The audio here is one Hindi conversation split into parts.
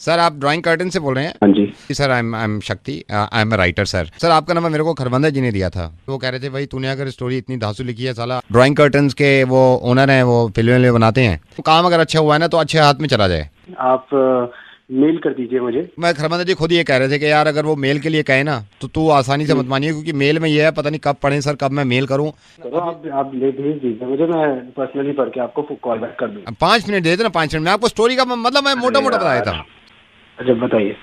सर आप ड्राइंग कर्टन से बोल रहे हैं? हाँ जी सर आई एम शक्ति, I am writer sir. Sir आपका नंबर मेरे को खरबंदा जी ने दिया था। वो कह रहे थे भाई तूने अगर स्टोरी इतनी धांसू लिखी है, साला ड्राइंग कर्टन्स के वो ओनर हैं, वो फिल्में बनाते हैं, तो काम अगर अच्छा हुआ है ना तो अच्छे हाथ में चला जाए। आप मेल कर दीजिए मुझे। मैं खरबंदा जी खुद ये कह रहे थे कि यार अगर वो मेल के लिए कहे ना तो तू आसानी से मत मानिए, क्योंकि मेल में ये है पता नहीं कब पढ़े सर, कब मैं मेल करूँ। चलो आप ले भेज दीजिए मुझे, मैं पर्सनली पढ़ के आपको कॉल बैक कर दूँगा। 5 मिनट दे देना, 5 मिनट में आपको स्टोरी का मतलब मैं मोटा मोटा बताया था। अच्छा बताइए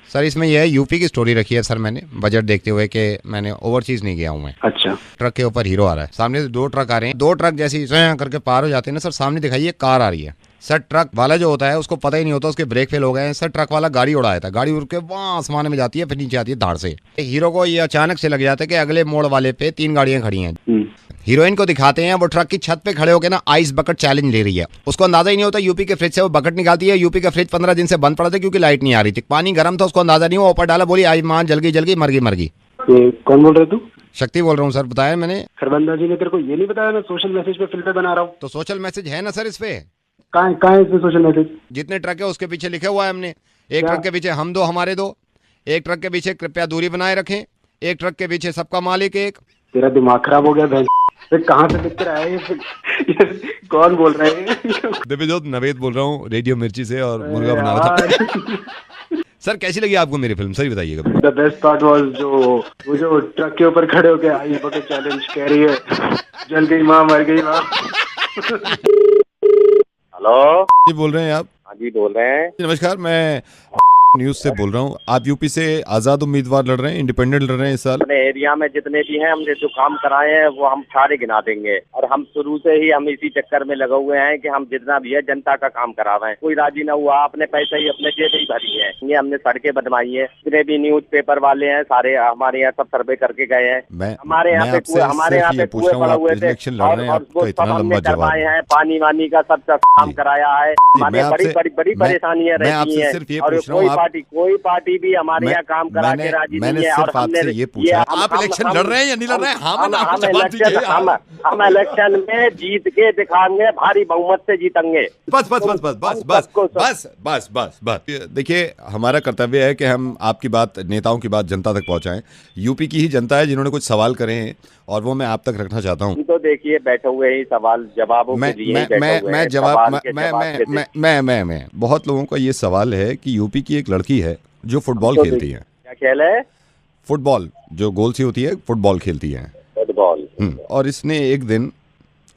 सर इसमें यह है, यूपी की स्टोरी रखी है सर मैंने, बजट देखते हुए कि मैंने ओवरसीज नहीं गया हूँ मैं। अच्छा ट्रक के ऊपर हीरो आ रहा है, सामने से 2 ट्रक आ रहे हैं, 2 ट्रक जैसी करके पार हो जाते हैं ना सर, सामने दिखाई एक कार आ रही है। सर ट्रक वाला जो होता है उसको पता ही नहीं होता उसके ब्रेक फेल हो गए हैं सर, ट्रक वाला गाड़ी उड़ाया था, गाड़ी उड़ के वहाँ आसमान में जाती है, फिर नीचे आती है धाड़ से। हीरो को ये अचानक से लग जाता है कि अगले मोड़ वाले पे 3 गाड़ियां खड़ी हैं। हीरोइन को दिखाते हैं वो ट्रक की छत पे खड़े होकर ना आइस बकेट चैलेंज ले रही है। उसको अंदाजा ही नहीं होता, यूपी के फ्रिज से वो बकेट निकालती है। यूपी का फ्रिज 15 दिन से बंद पड़ा था क्योंकि लाइट नहीं आ रही थी, पानी गर्म था, उसको अंदाजा नहीं हुआ, ऊपर डाला, बोली आई मां जल गई मर गई। कौन बोल रहे तू? शक्ति बोल रहा हूँ सर, बताया मैंने। खरबंदा जी ने तेरे को ये नहीं बताया मैं सोशल मैसेज पे फिल्टर बना रहा हूँ? तो सोशल मैसेज है ना सर इस पे, कहाँ है इसमें सोशल मैसेज? जितने ट्रक है उसके पीछे लिखा हुआ है हमने। एक ट्रक के पीछे हम दो हमारे दो, एक ट्रक के पीछे कृपया दूरी बनाए रखें, एक ट्रक के पीछे सबका मालिक एक। तेरा दिमाग खराब हो गया बहन? कहाँ से लिख कर आया ये? कौन बोल रहे हैं? दिव्यजोत नवेद बोल रहा हूँ रेडियो मिर्ची से, और मुर्गा बना रहा था। सर कैसी लगी आपको मेरी फिल्म, सही बताइएगा। द बेस्ट पार्ट वाज जो ट्रक के ऊपर खड़े होके आई बकेट चैलेंज कह रही है जल गई माँ मर गई माँ। हेलो जी बोल रहे हैं आप? हाँ जी बोल रहे हैं। नमस्कार, मैं न्यूज से बोल रहा हूँ। आप यूपी से आजाद उम्मीदवार लड़ रहे हैं, इंडिपेंडेंट लड़ रहे हैं इस साल। अपने एरिया में जितने भी हैं हमने जो काम कराए हैं वो हम सारे गिना देंगे, और हम शुरू से ही हम इसी चक्कर में लगे हुए हैं कि हम जितना भी है जनता का काम करा रहे हैं। कोई राजी न हुआ, अपने पैसे ही अपने जेब ही भरी है। ये हमने सड़कें बनवाई है, जितने भी न्यूज पेपर वाले हैं सारे हमारे यहाँ सब सर्वे करके गए हैं। हमारे यहाँ पे कुएं पड़े हुए थे और वो सब हमने करवाए हैं। पानी वानी का सब काम कराया है। हमारे बड़ी परेशानियां रहती है, और कोई पार्टी भी हमारे यहाँ काम करा के राजी नहीं है। और हमने ये पूछा आप इलेक्शन लड़ रहे हैं या नहीं लड़ रहे हैं? हम इलेक्शन में जीत के दिखाएंगे, भारी बहुमत से जीतेंगे। बस। देखिए हमारा कर्तव्य है कि हम आपकी बात, नेताओं की बात जनता तक पहुंचाएं। यूपी की ही जनता है जिन्होंने कुछ सवाल करे हैं और वो मैं आप तक रखना चाहता हूं। तो देखिए बैठे हुए ही सवाल जवाबों के लिए मैं जवाब मैं बहुत लोगों का ये सवाल है कि यूपी की एक लड़की है जो फुटबॉल खेलती है। क्या खेल है? फुटबॉल, जो गोल सी होती है, फुटबॉल खेलती है। फुटबॉल। और इसने एक दिन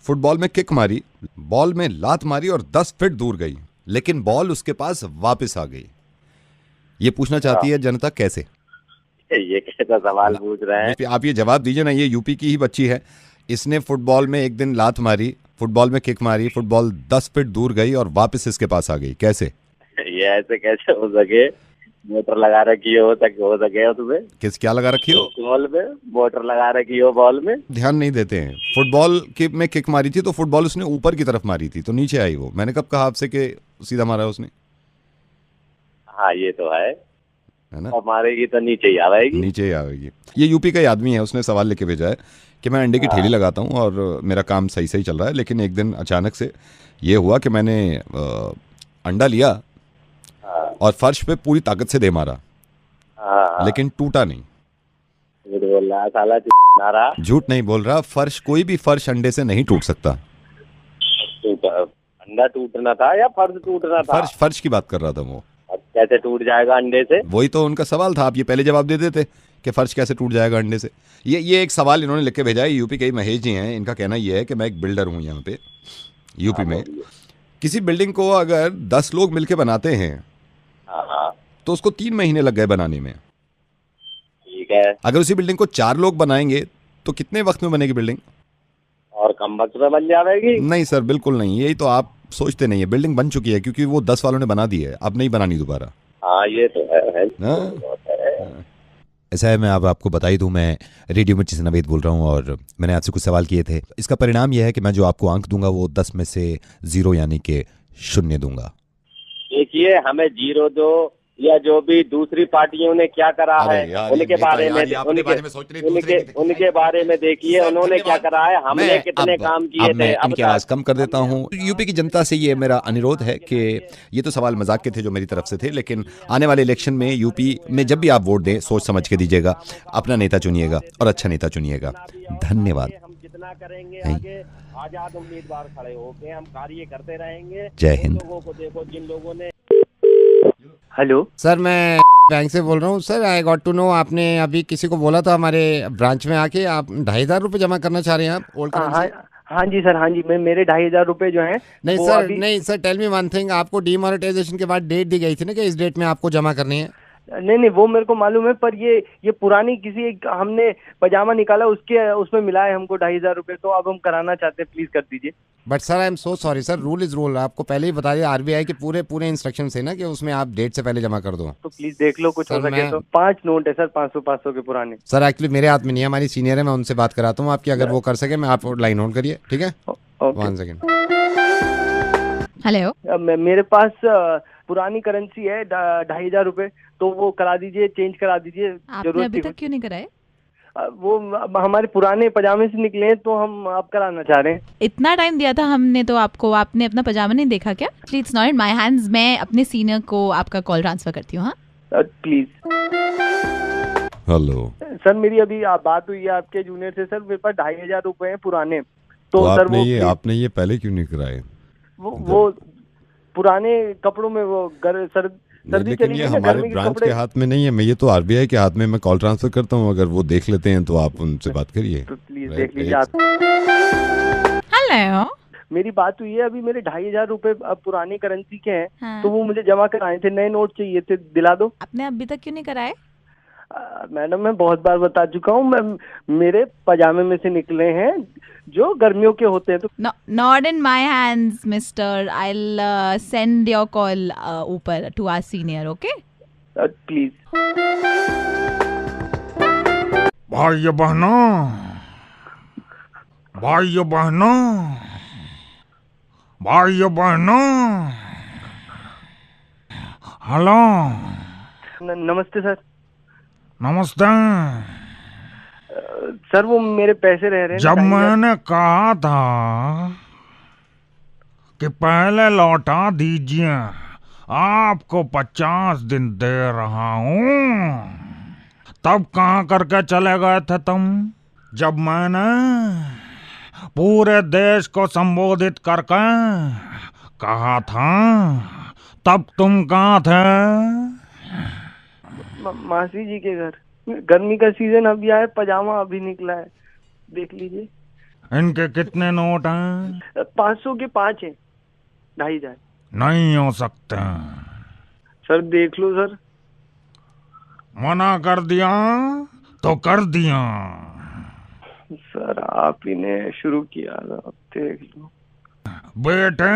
फुटबॉल में किक मारी, बॉल में लात मारी और 10 फीट दूर गई, लेकिन बॉल उसके पास वापस आ गई। ये पूछना चाहती है जनता कैसे? ये कैसा सवाल पूछ रहे हैं आप? ये जवाब दीजिए ना। ये यूपी की ही बच्ची है, इसने फुटबॉल में एक दिन लात मारी, फुटबॉल में किक मारी, फुटबॉल 10 फीट दूर गई और वापस इसके पास आ गई, कैसे? ये ऐसे कैसे हो सके? मोटर लगा रखी हो सके उसमें? किस क्या लगा रखी हो? बॉल में मोटर लगा रखी हो, बॉल में ध्यान नहीं देते हैं। फुटबॉल में किक मारी थी तो फुटबॉल उसने ऊपर की तरफ मारी थी तो नीचे आई वो। मैंने कब कहा आपसे कि सीधा मारा उसने? हाँ ये तो है ना, मारेगी तो नीचे ही आएगी। ये यूपी का ही आदमी है, उसने सवाल लेके भेजा है कि मैं अंडे की ठेली लगाता हूँ और मेरा काम सही चल रहा है, लेकिन एक दिन अचानक से ये हुआ कि मैंने अंडा लिया और फर्श पे पूरी ताकत से दे मारा, लेकिन टूटा नहीं। झूठ नहीं बोल रहा, फर्श, कोई भी फर्श अंडे से नहीं टूट सकता। अंडा टूटना था या फर्श टूटना था? फर्श की बात कर रहा था वो। कैसे टूट जाएगा अंडे से? वही तो उनका सवाल था, आप ये पहले जवाब दे देते कि फर्श कैसे टूट जाएगा अंडे से। ये एक सवाल इन्होंने लिख के भेजा है, यूपी के ही महेश जी हैं। इनका कहना ये है कि मैं एक बिल्डर हूँ यहाँ पे यूपी में। किसी बिल्डिंग को अगर 10 लोग मिलके बनाते हैं तो उसको 3 महीने लग गए बनाने में। ठीक है। अगर उसी बिल्डिंग को 4 लोग बनाएंगे तो कितने वक्त में बनेगी बिल्डिंग? और कम वक्त में बन जाएगी? नहीं सर, बिल्कुल नहीं। यही तो आप सोचते नहीं है। बिल्डिंग बन चुकी है क्योंकि वो 10 वालों ने बना दी है, अब नहीं बनानी दोबारा। हाँ ये तो है। ऐसा है, मैं आपको बता ही दूं, मैं रेडियो मिर्ची से नवेद बोल रहा हूं और मैंने आपसे कुछ सवाल किए थे। इसका परिणाम यह है कि मैं जो आपको अंक दूंगा वो 10 में से 0 यानी कि 0 दूंगा। देखिए हमें 0 दो या जो भी दूसरी पार्टियों ने क्या करा अरे है यार, उनके ये नेता बारे यार, में ये अपने बारे में सोच रहे हैं, दूसरे की- उनके बारे में देखिए सर, उन्होंने क्या धन्यवाद। करा है, हमने मैं कितने काम किए अब मैं थे। इनकी आवाज कम कर देता हूँ। यूपी की जनता से ये मेरा अनुरोध है कि ये तो सवाल मजाक के थे जो मेरी तरफ से थे, लेकिन आने वाले इलेक्शन में यूपी में जब भी आप वोट दें सोच समझ के दीजिएगा, अपना नेता चुनिएगा और अच्छा नेता चुनिएगा। धन्यवाद। हम जितना करेंगे नहीं। आगे आजाद उम्मीदवार खड़े होके हम कार्य करते रहेंगे। जय उन हिंद। लोगों को देखो जिन लोगों ने। हेलो सर मैं बैंक से बोल रहा हूँ। Sir I got to know, आपने अभी किसी को बोला था हमारे ब्रांच में आके आप 2,500 रुपये जमा करना चाह रहे हैं आप ओल्ड हाँ करेंसी। हाँ जी सर, हाँ जी, मेरे 2,500 रुपए जो हैं नहीं वो सर, अभी नहीं sir, tell me one thing, आपको डीमोनेटाइजेशन के बाद डेट दी गई थी ना कि इस डेट में आपको जमा करनी है। नहीं वो मेरे को मालूम है, पर ये पुरानी किसी हमने पजामा निकाला उसके उसमें मिला है हमको 2,500 रुपए, तो अब हम कराना चाहते हैं, प्लीज कर दीजिए। But sir I am so sorry sir, rule is rule. आपको पहले ही बता दिया आरबीआई के पूरे इंस्ट्रक्शन है ना कि उसमें आप डेट से पहले जमा कर दो। तो प्लीज देख लो, कुछ हो सर, सके मैं- तो। 5 नोट है सर, 500 के पुराने। सर एक्चुअली मेरे हाथ में नहीं है, हमारी सीनियर है, मैं उनसे बात कराता हूँ आपकी, अगर वो कर सके। मैं आप लाइन होल्ड करिए, ठीक है? ओके। 1 सेकेंड। हेलो। मेरे पास पुरानी करेंसी है 2,500 रुपए, तो वो करा दीजिए, चेंज करा दीजिए। आपने जरूरत अभी थी तक क्यों नहीं कराए? वो हमारे पुराने पजामे से निकले हैं, तो हम अब कराना चाह रहे हैं। इतना टाइम दिया था हमने तो आपको, आपने अपना पजामा नहीं देखा क्या? It's not in my hands. मैं अपने सीनियर को आपका कॉल ट्रांसफर करती हूँ। हाँ प्लीज। हेलो। सर मेरी अभी बात हुई है आपके जूनियर से सर, मेरे पास 2,500 रुपए हैं पुराने, तो सर आपने ये पहले क्यों नहीं कराए? वो पुराने कपड़ों में वो सर्दी लेकिन चली ये गई ना, हमारे गर्मी के ब्रांच कपड़े। के हाथ में नहीं है, मैं ये तो आरबीआई के हाथ में मैं कॉल ट्रांसफर करता हूँ, अगर वो देख लेते हैं तो आप उनसे बात करिए। तो प्लीज Right, देख लीजिए एक- आप। हेलो। मेरी बात हुई है, अभी मेरे 2,500 रुपए अब पुरानी करेंसी के हैं, हाँ। तो वो मुझे जमा कराए थे, नए नोट चाहिए थे, दिला दो। आपने अभी तक क्यों नहीं कराए? मैडम मैं बहुत बार बता चुका हूँ, मैं मेरे पजामे में से निकले हैं जो गर्मियों के होते हैं, तो not in my hands mister. I will send your call ऊपर to our senior. Okay please. भाइयों बहनों, भाइयों बहनों, भाइयों बहनों, हेलो, नमस्ते सर। नमस्ते। सर वो मेरे पैसे रह रहे हैं जब 2,500। मैंने कहा था कि पहले लौटा दीजिए, आपको 50 दिन दे रहा हूँ, तब कहाँ करके चले गए थे तुम? जब मैंने पूरे देश को संबोधित करके कहा था, तब तुम कहाँ थे? मासी जी के घर। गर्मी का सीजन अभी आया, पजामा अभी निकला है, देख लीजिए। इनके कितने नोट हैं? 500 के 5 हैं, 2,500। नहीं हो सकते। सर देख लो सर। मना कर दिया तो कर दिया। सर आप ही ने शुरू किया था, अब देख लो। बेटे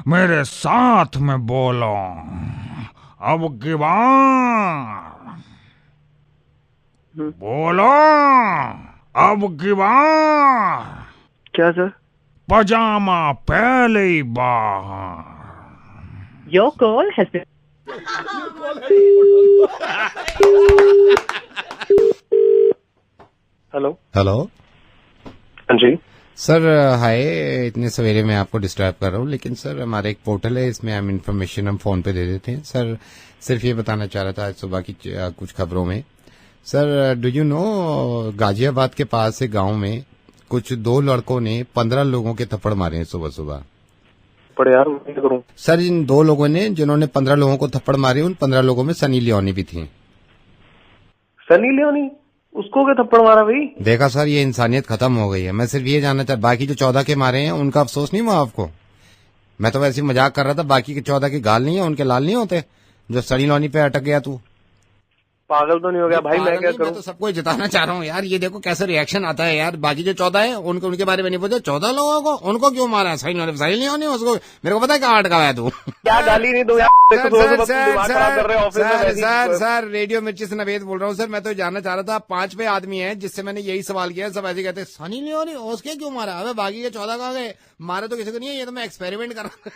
मेरे साथ में बोलो, अब की बार बोलो, अब की बार क्या सर? पजामा पहले ही बाहर। Your call has been... hello. Hello हाँ जी। सर, हाय, इतने सवेरे मैं आपको डिस्टर्ब कर रहा हूँ, लेकिन सर हमारा एक पोर्टल है, इसमें हम इंफॉर्मेशन हम फोन पे दे देते हैं। सर सिर्फ ये बताना चाह रहा था आज सुबह की कुछ खबरों में। Sir do you know, Ghaziabad के पास से गांव में कुछ 2 लड़कों ने 15 लोगों के थप्पड़ मारे हैं सुबह सुबह। पर यार मैं क्या करूं? सर इन 2 लोगों ने जिन्होंने 15 लोगों को थप्पड़ मारे, उन 15 लोगों में सनी लियोनी भी थी। सनी लियोनी? उसको क्या थप्पड़ मारा भाई? देखा सर, ये इंसानियत खत्म हो गई है। मैं सिर्फ ये जानना चाहता, बाकी जो 14 के मारे हैं उनका अफसोस नहीं हुआ आपको? मैं तो वैसे ही मजाक कर रहा था, बाकी के 14 के गाल नहीं है, उनके लाल नहीं होते जो सनी लियोनी पे अटक गया तू। पागल तो नहीं हो गया भाई? मैं क्या करूं? मैं तो सबको जिताना चाह रहा हूँ यार। ये देखो कैसे रिएक्शन आता है यार। बाकी जो 14 है उनके बारे में नहीं पूछा, 14 लोगों को उनको क्यों मारा है? सही नहीं होनी उसको। मेरे को पता है कहाँ अटका हुआ है तू। क्या गाली नहीं दो यार। देखो सुबह तुम दिमाग खराब कर रहे हो ऑफिस में। सर रेडियो मिर्ची से नवेद बोल रहा हूँ सर। मैं तो जानना चाह रहा था, 5 पे आदमी है जिससे मैंने यही सवाल किया, सब ऐसे कहते हैं सनी लियोनी उसके क्यों मारा? अबे बाकी के 14 कहाँ गए? मारे तो किसी को नहीं है, ये तो मैं एक्सपेरिमेंट कर रहा हूँ।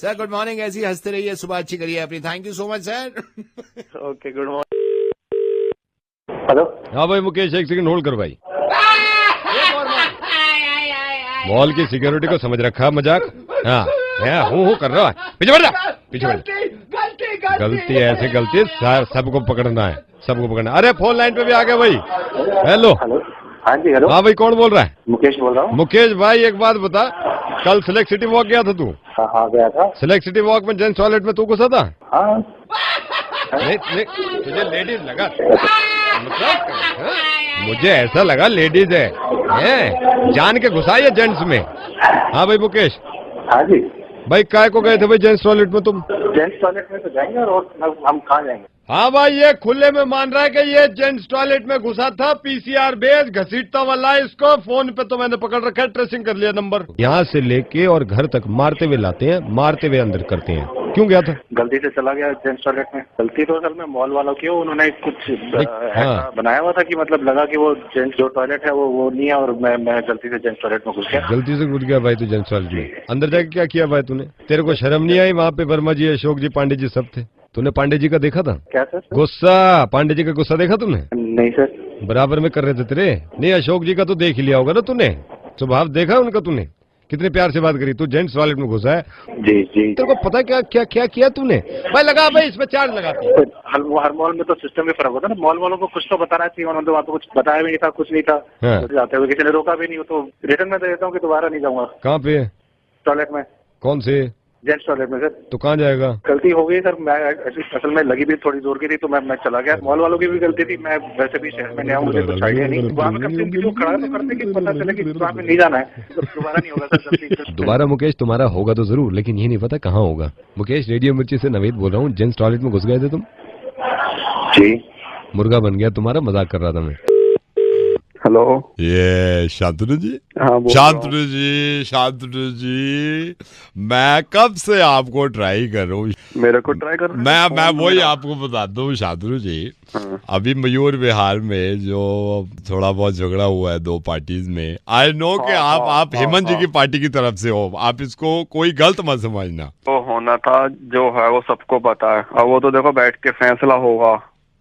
सर गुड मॉर्निंग, ऐसी हंसते रहिए, सुबह अच्छी करिए अपनी। Thank you so much sir. Okay, good morning. Hello. हाँ भाई मुकेश, एक सेकंड होल्ड कर भाई। मॉल की सिक्योरिटी को समझ रखा मजाक। हाँ हूँ कर रहा है, पीछे बढ़ जा, पीछे बढ़ जा। गलती ऐसे गलती सबको पकड़ना है, सबको पकड़ना। अरे फोन लाइन पे भी आ गया भाई। हेलो। हाँ जी, हेलो। हाँ भाई, कौन बोल रहा है? मुकेश बोल रहा हूँ। मुकेश भाई एक बात बता, कल सिलेक्ट सिटी वॉक गया था तू? हाँ गया था। सिलेक्ट सिटी वॉक में जेंट्स टॉयलेट में तू घुसा था? हाँ। नहीं, तुझे लेडीज लगा? मतलब मुझे ऐसा लगा लेडीज है, जान के घुसा ये जेंट्स में। हाँ भाई मुकेश। हाँ जी भाई, काय को गए थे भाई जेंट्स टॉयलेट में तुम? जेंट्स टॉयलेट में तो जाएंगे, और हम कहाँ जाएंगे? हाँ भाई, ये खुले में मान रहा है कि ये जेंट्स टॉयलेट में घुसा था। पीसीआर बेस घसीटता वाला इसको। फोन पे तो मैंने पकड़ रखा है, ट्रेसिंग कर लिया नंबर। यहाँ से लेके और घर तक मारते हुए लाते हैं, मारते हुए अंदर करते हैं। क्यों गया था? गलती से चला गया जेंट्स टॉयलेट में। गलती तो असल में मॉल वालों की, उन्होंने कुछ ऐसा बनाया हुआ था कि मतलब लगा कि वो जेंट्स जो टॉयलेट है वो नहीं है, और मैं गलती से जेंट्स टॉयलेट में घुस गया। गलती से घुस गया भाई तू जेंट्स टॉयलेट में? अंदर जाके क्या किया भाई तूने? तेरे को शर्म नहीं आई? वहाँ पे वर्मा जी, अशोक जी, पांडे जी सब थे। तूने पांडे जी का देखा था? क्या सर? गुस्सा, पांडे जी का गुस्सा देखा तुमने? नहीं सर। बराबर में कर रहे थे तेरे। नहीं, अशोक जी का तो देख ही लिया होगा ना तूने, स्वभाव देखा उनका तूने? कितने प्यार से बात करी। तू जेंट्स टॉयलेट में घुसा है। जी जी। तेरे को पता है क्या क्या क्या किया तूने? भाई लगा भाई, इसमें चार्ज लगाती है। हर मॉल में तो सिस्टम में फर्क होता है ना। मॉल वालों को कुछ तो बताना चाहिए, उन्होंने तो वहाँ पे कुछ बताया भी नहीं था, कुछ नहीं था। जाते हुए किसी ने रोका भी नहीं हो, तो रिटर्न में दे देता हूँ कि दोबारा नहीं जाऊंगा। कहाँ पे? टॉयलेट में। कौन से? जेंट्स टॉयलेट में सर। तो कहाँ जाएगा? गलती हो गई सर, मैं असल में लगी भी थोड़ी जोर की थी, तो मैं चला गया। मॉल वालों की भी गलती थी, मैं वैसे भी शहर में नया हूँ, मुझे कुछ आइडिया नहीं। वहाँ पे करते कि वो खड़ा तो करते कि पता चले कि वहाँ पे नहीं जाना है, तो दोबारा नहीं होगा सर गलती। दोबारा मुकेश तुम्हारा होगा तो जरूर, लेकिन ये नहीं पता कहाँ होगा। मुकेश, रेडियो मिर्ची से नवेद बोल रहा हूँ। जेंट्स टॉयलेट में घुस गए थे तुम? जी। मुर्गा बन गया तुम्हारा, मजाक कर रहा था मैं। हेलो, ये शांतनु जी? हाँ शांतनु जी, मैं कब से आपको ट्राई कर रहा हूँ। मेरे को ट्राई कर रहे हैं? मैं वही आपको बताता हूँ शांतनु जी। अभी मयूर विहार में जो थोड़ा बहुत झगड़ा हुआ है दो पार्टीज में, आई नो कि आप हेमंत जी की पार्टी की तरफ से हो, आप इसको कोई गलत मत समझना। तो होना था जो है वो सबको पता है। अब वो तो देखो बैठ के फैसला होगा,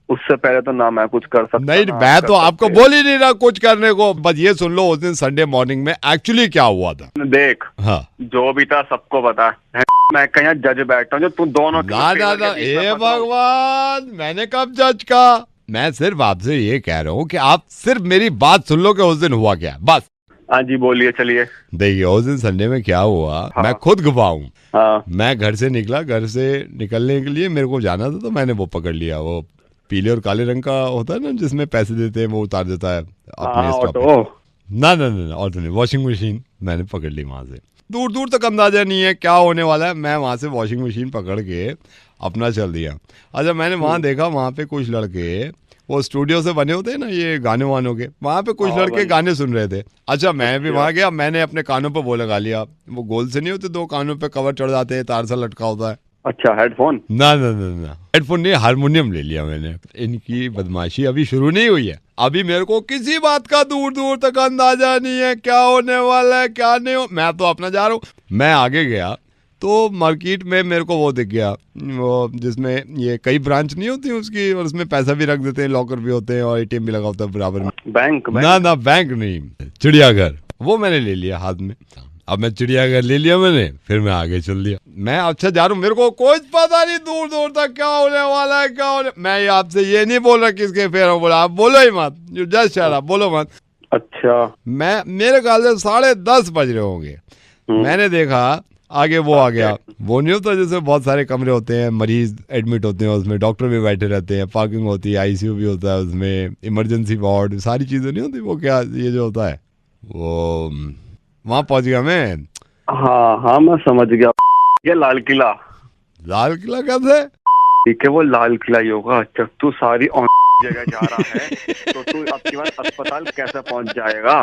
उससे पहले तो ना मैं कुछ कर सकता। नहीं, मैं तो आपको बोल ही नहीं रहा कुछ करने को। बस ये सुन लो, उस दिन संडे मॉर्निंग में एक्चुअली क्या हुआ था। देख, हाँ, जो भी था सबको पता है। मैं कहीं जज बैठा हूँ जो तू दोनों ना, हे भगवान, मैंने कब जज का? मैं सिर्फ आपसे ये कह रहा हूँ कि आप सिर्फ मेरी बात सुन लो कि उस दिन हुआ क्या, बस। हाँ जी, बोलिए, चलिए। देखिए, उस दिन संडे में क्या हुआ, मैं खुद गवाह हूँ। हाँ। मैं घर से निकला, घर से निकलने के लिए मेरे को जाना था, तो मैंने वो पकड़ लिया, वो पीले और काले रंग का होता है ना, जिसमें पैसे देते हैं, वो उतार देता है अपने स्टॉप पे। ना ऑटो नहीं, वॉशिंग मशीन मैंने पकड़ ली वहां से। दूर दूर तक अंदाजा नहीं है क्या होने वाला है। मैं वहां से वॉशिंग मशीन पकड़ के अपना चल दिया। अच्छा, मैंने वहां देखा, वहां पे कुछ लड़के, वो स्टूडियो से बने होते हैं ना ये गाने वानों के, वहां पे कुछ लड़के गाने सुन रहे थे। अच्छा, मैं भी वहां गया, मैंने अपने कानों पे वो लगा लिया, वो गोल से नहीं होते, दो कानों पे कवर चढ़ जाते हैं, तार सा लटका होता है। अच्छा, हेडफोन? ना, हेडफोन नहीं, हारमोनियम ले लिया मैंने। इनकी बदमाशी अभी शुरू नहीं हुई है, अभी मेरे को किसी बात का दूर दूर तक अंदाजा नहीं है क्या होने वाला है, क्या नहीं हो। मैं तो अपना जा रहा हूँ। मैं आगे गया तो मार्केट में मेरे को वो दिख गया, वो जिसमें ये कई ब्रांच नहीं होती उसकी, और उसमें पैसा भी रख देते हैं, लॉकर भी होते हैं, और एटीएम भी लगा होता है बराबर में। बैंक? ना, बैंक नहीं, चिड़ियाघर। वो मैंने ले लिया हाथ में। अब मैं चिड़ियाघर ले लिया मैंने, फिर मैं आगे चल दिया। मैं अच्छा जा रहा हूँ, मेरे को कोई पता नहीं दूर दूर तक क्या होने वाला है, क्या होने। मैं आपसे ये नहीं बोल रहा किसके फेर हूँ, बोला आप बोलो ही मत, जस्ट शट अप, बोलो मत। अच्छा। मैं, मेरे ख्याल से 10:30 बज रहे होंगे। मैंने देखा आगे वो आ गया, वो नहीं होता जैसे बहुत सारे कमरे होते हैं, मरीज एडमिट होते हैं, उसमें डॉक्टर भी बैठे रहते हैं, पार्किंग होती है, आईसीयू भी होता है, उसमें इमरजेंसी वार्ड, सारी चीजें नहीं होती। वो क्या, ये जो होता है वो, वहां पहुंच गया मैं। हाँ, मैं समझ गया। ये लाल किला कैसे? ठीक है, वो लाल किला ही होगा। जब तू सारी जगह जा रहा है तो तू अब की बार अस्पताल कैसे पहुंच जाएगा?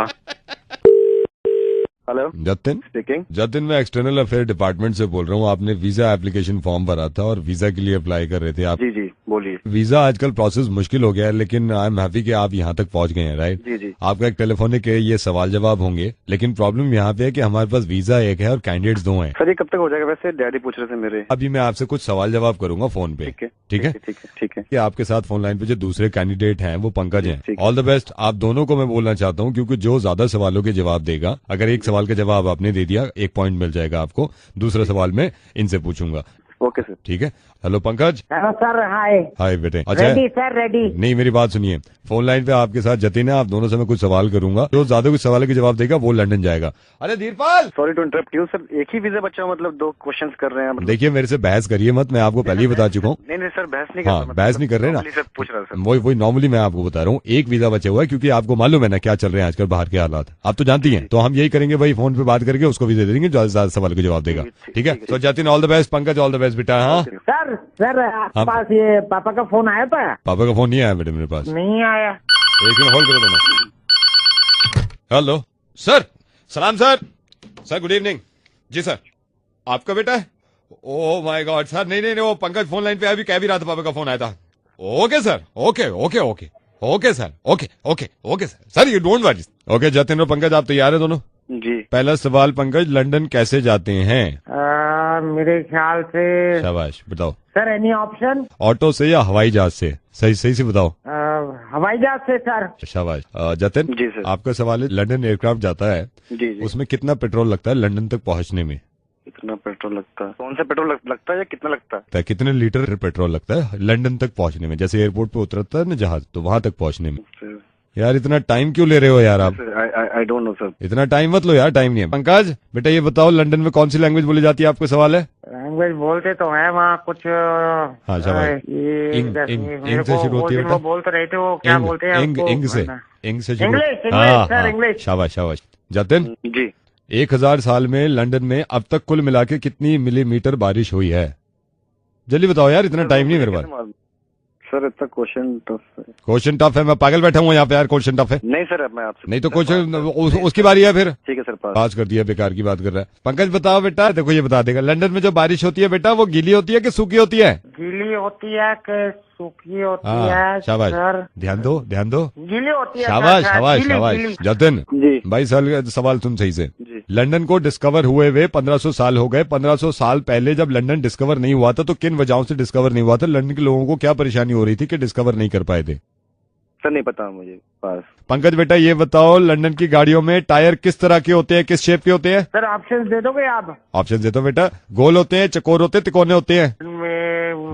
Hello Jatin speaking. जतिन, मैं एक्सटर्नल अफेयर डिपार्टमेंट से बोल रहा हूँ। आपने वीजा एप्लीकेशन फॉर्म भरा था और वीजा के लिए अप्लाई कर रहे थे आप। जी जी बोलिए। वीजा आजकल प्रोसेस मुश्किल हो गया है, लेकिन आई एम हैप्पी कि आप यहाँ तक पहुंच गए हैं, राइट? जी जी। आपका एक टेलीफोनिक ये सवाल जवाब होंगे, लेकिन प्रॉब्लम यहाँ पे है कि हमारे पास वीजा एक है और कैंडिडेट्स 2 हैं। सर ये कब तक हो जाएगा? वैसे डैडी पूछ रहे थे मेरे। अभी मैं आपसे कुछ सवाल जवाब करूंगा फोन पे। ठीक है ठीक है ठीक है ठीक है। कि आपके साथ फोन लाइन पे जो दूसरे कैंडिडेट हैं वो पंकज हैं। ठीक। ऑल द बेस्ट आप दोनों को। मैं बोलना चाहता हूँ क्योंकि जो ज्यादा सवालों के जवाब देगा, अगर एक सवाल का जवाब आपने दे दिया 1 पॉइंट मिल जाएगा आपको। दूसरा सवाल में इनसे पूछूंगा। Okay sir. ठीक है। Hello Pankaj. Hello sir. Hi hi बेटे। Ready sir ready. नहीं, मेरी बात सुनिए। फोन लाइन पे आपके साथ जतिन है। आप दोनों से मैं कुछ सवाल करूंगा, जो ज्यादा कुछ सवालों के जवाब देगा वो लंदन जाएगा। अरे Dheerpal, sorry to interrupt you sir. एक ही वीजा बचा, मतलब 2 क्वेश्चंस कर रहे हैं मतलब। देखिए मेरे से बहस करिए मत, मैं आपको पहले ही बता चुका हूँ। नहीं सर बहस नहीं हाँ, बहस नहीं कर रहे ना। सर पूछ रहा सर। वही नॉर्मली मैं आपको बता रहा हूँ। एक वीजा बचा हुआ है क्योंकि आपको मालूम है ना क्या चल रहे हैं आजकल बाहर के हालात, आप तो जानती हैं। तो हम यही करेंगे भाई, फोन पे बात करके उसको वीजा दे देंगे जो ज्यादा सवाल का जवाब देगा। ठीक है। तो Jatin all the best, Pankaj all the best बेटा। हाँ सर सर आपके पास ये पापा का फोन आया था? पापा का फोन नहीं आया बेटे मेरे पास। नहीं आया। एक मिनट होल्ड करो दोनों। Hello sir. सलाम सर। Sir good evening. जी सर, आपका बेटा है? Oh my god sir. नहीं नहीं नहीं, वो पंकज फोन लाइन पे अभी कह भी रहा था पापा का फोन आया था। Okay sir, okay okay okay okay sir, okay okay okay sir. Sir you don't worry. Okay Jatin और पंकज आप तैयार है दोनों? जी। पहला सवाल पंकज, लंदन कैसे जाते हैं? मेरे ख्याल से शाबाश, बताओ सर। Any option? ऑटो से या हवाई जहाज से? सही सही से बताओ। हवाई जहाज से सर। शाबाश। जतिन जी सर। आपका सवाल है, लंदन एयरक्राफ्ट जाता है, जी जी। उसमें कितना पेट्रोल लगता है लंदन तक पहुंचने में? कितना पेट्रोल लगता है? कौन सा पेट्रोल लगता है या कितना लगता है? कितने लीटर पेट्रोल लगता है लंदन तक पहुंचने में? जैसे एयरपोर्ट पे उतरता है ना जहाज, तो वहां तक पहुंचने में। यार इतना टाइम क्यों ले रहे हो यार आप? I don't know sir. इतना टाइम मत लो यार, टाइम नहीं है। पंकज बेटा ये बताओ, लंदन में कौन सी लैंग्वेज बोली जाती है? आपको सवाल है। लैंग्वेज बोलते तो है वहाँ कुछ। हाँ शाबाश। इंग से शुरू होती है बेटा। बोल तो रहे थे वो, क्या बोलते हैं? इंग से शुरू। इंग्लिश हाँ सर, हाँ, इंग्लिश। शाबाश शाबाश। जतिन जी। 1000 साल में लंदन में अब तक कुल मिला के कितनी मिलीमीटर बारिश हुई है? जल्दी बताओ यार, इतना टाइम नहीं मेरे पास। सर इतना क्वेश्चन टफ है। क्वेश्चन टफ है? मैं पागल बैठा हूँ यहाँ पे यार, क्वेश्चन टफ है? नहीं सर, अब मैं आपसे नहीं तो क्वेश्चन उसकी बारी है फिर। ठीक है सर। पास कर दिया, बेकार की बात कर रहा है। पंकज बताओ बेटा। देखो ये बता देगा, लंदन में जो बारिश होती है बेटा वो गीली होती है कि सूखी होती है? गीली होती है कि सूखी होती है? हाँ शाबाश, सर ध्यान दो ध्यान दो। गीली होती है। शाबाश सर, शाबाश गीली, शाबाश। गीली। जतिन जी। 22 साल का सवाल सुन सही से। जी। लंदन को डिस्कवर हुए हुए 1500 साल हो गए। 1500 साल पहले जब लंदन डिस्कवर नहीं हुआ था तो किन वजहों से डिस्कवर नहीं हुआ था? लंदन के लोगों को क्या परेशानी हो रही थी कि डिस्कवर नहीं कर पाए थे? सर नहीं पता मुझे। पास। पंकज बेटा ये बताओ, लंदन की गाड़ियों में टायर किस तरह के होते हैं, किस शेप के होते हैं? सर ऑप्शन दे दोगे आप? ऑप्शन देता हूं बेटा। गोल होते हैं, चकोर होते हैं, तिकोने होते हैं?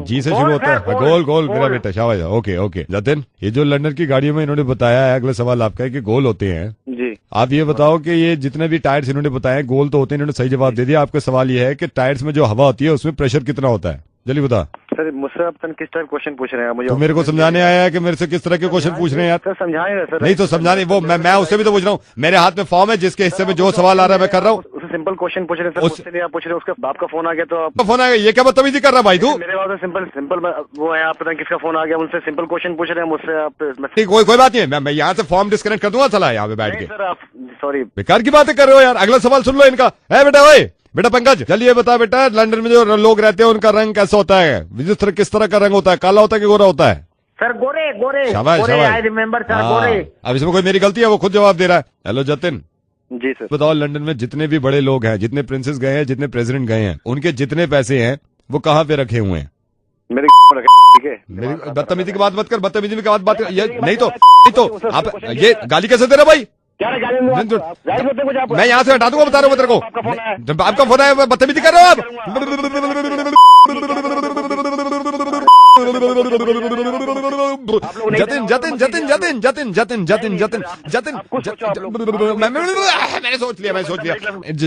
जी से शुरू होता है। गोल गोल मेरा बेटा, शाबाश। Okay okay. जतिन ये जो लंदन की गाड़ियों में इन्होंने बताया है, अगला सवाल आपका है कि गोल होते हैं। जी। आप ये बताओ कि ये जितने भी टायर्स इन्होंने बताए गोल तो होते हैं, इन्होंने सही जवाब दे दिया। आपका सवाल ये है कि टायर्स में जो हवा होती है उसमें प्रेशर कितना होता है? जल्दी बता। सर मुझसे आप किस टाइप क्वेश्चन पूछ रहे हैं मुझे? तो मेरे को समझाने आया है कि मेरे से किस तरह के क्वेश्चन पूछ रहे हैं यार? सर समझाएंगे सर। नहीं तो समझाने वो मैं उससे भी तो पूछ रहा हूँ। मेरे हाथ में फॉर्म है जिसके हिस्से में जो सवाल आ रहा है मैं कर रहा हूँ। उससे सिंपल क्वेश्चन पूछ रहे हैं सर, मुझसे नहीं आप पूछ रहे हैं। उसका बाप का फोन आ गया तो आप फोन आएगा, ये क्या बदतमीजी कर रहा भाई तू? मेरे बात सिंपल सिंपल वो है, आप पता नहीं किसका फोन आ गया, उनसे सिंपल क्वेश्चन पूछ रहे हैं मुझसे आप। ठीक, कोई बात नहीं है। मैं यहाँ से फॉर्म डिस्कनेक्ट कर दूंगा चला यहाँ पे बैठ के। सर आप सॉरी बेकार की बातें कर रहे हो यार। अगला सवाल सुन लो इनका है बेटा। भाई बेटा पंकज चलिए बता बेटा, लंदन में जो लोग रहते हैं उनका रंग कैसा होता है? किस तरह का रंग होता है? काला होता है कि गोरा होता है? सर गोरे गोरे। शाबाश शाबाश। आई रिमेम्बर सर, गोरे। अब इसमें कोई मेरी गलती है? वो खुद जवाब दे रहा है। हेलो जतिन। जी सर। बताओ, लंदन में जितने भी बड़े लोग हैं, जितने प्रिंसेस गए हैं, जितने प्रेसिडेंट गए हैं, उनके जितने पैसे हैं वो कहाँ पे रखे हुए हैं? मेरे ठीक है। मेरी बदतमीजी की बात मत कर, बदतमीजी की बात कर। नहीं तो आप ये गाली कैसे दे रहे भाई? मैं यहाँ से हटा दूंगा, बता रहा हूँ तेरे को। आपका फोन है, बदतमीजी कर रहे हो आप। जतिन जतिन जतिन जतिन जतिन जतिन जतिन जतिन जतिन मैंने सोच लिया।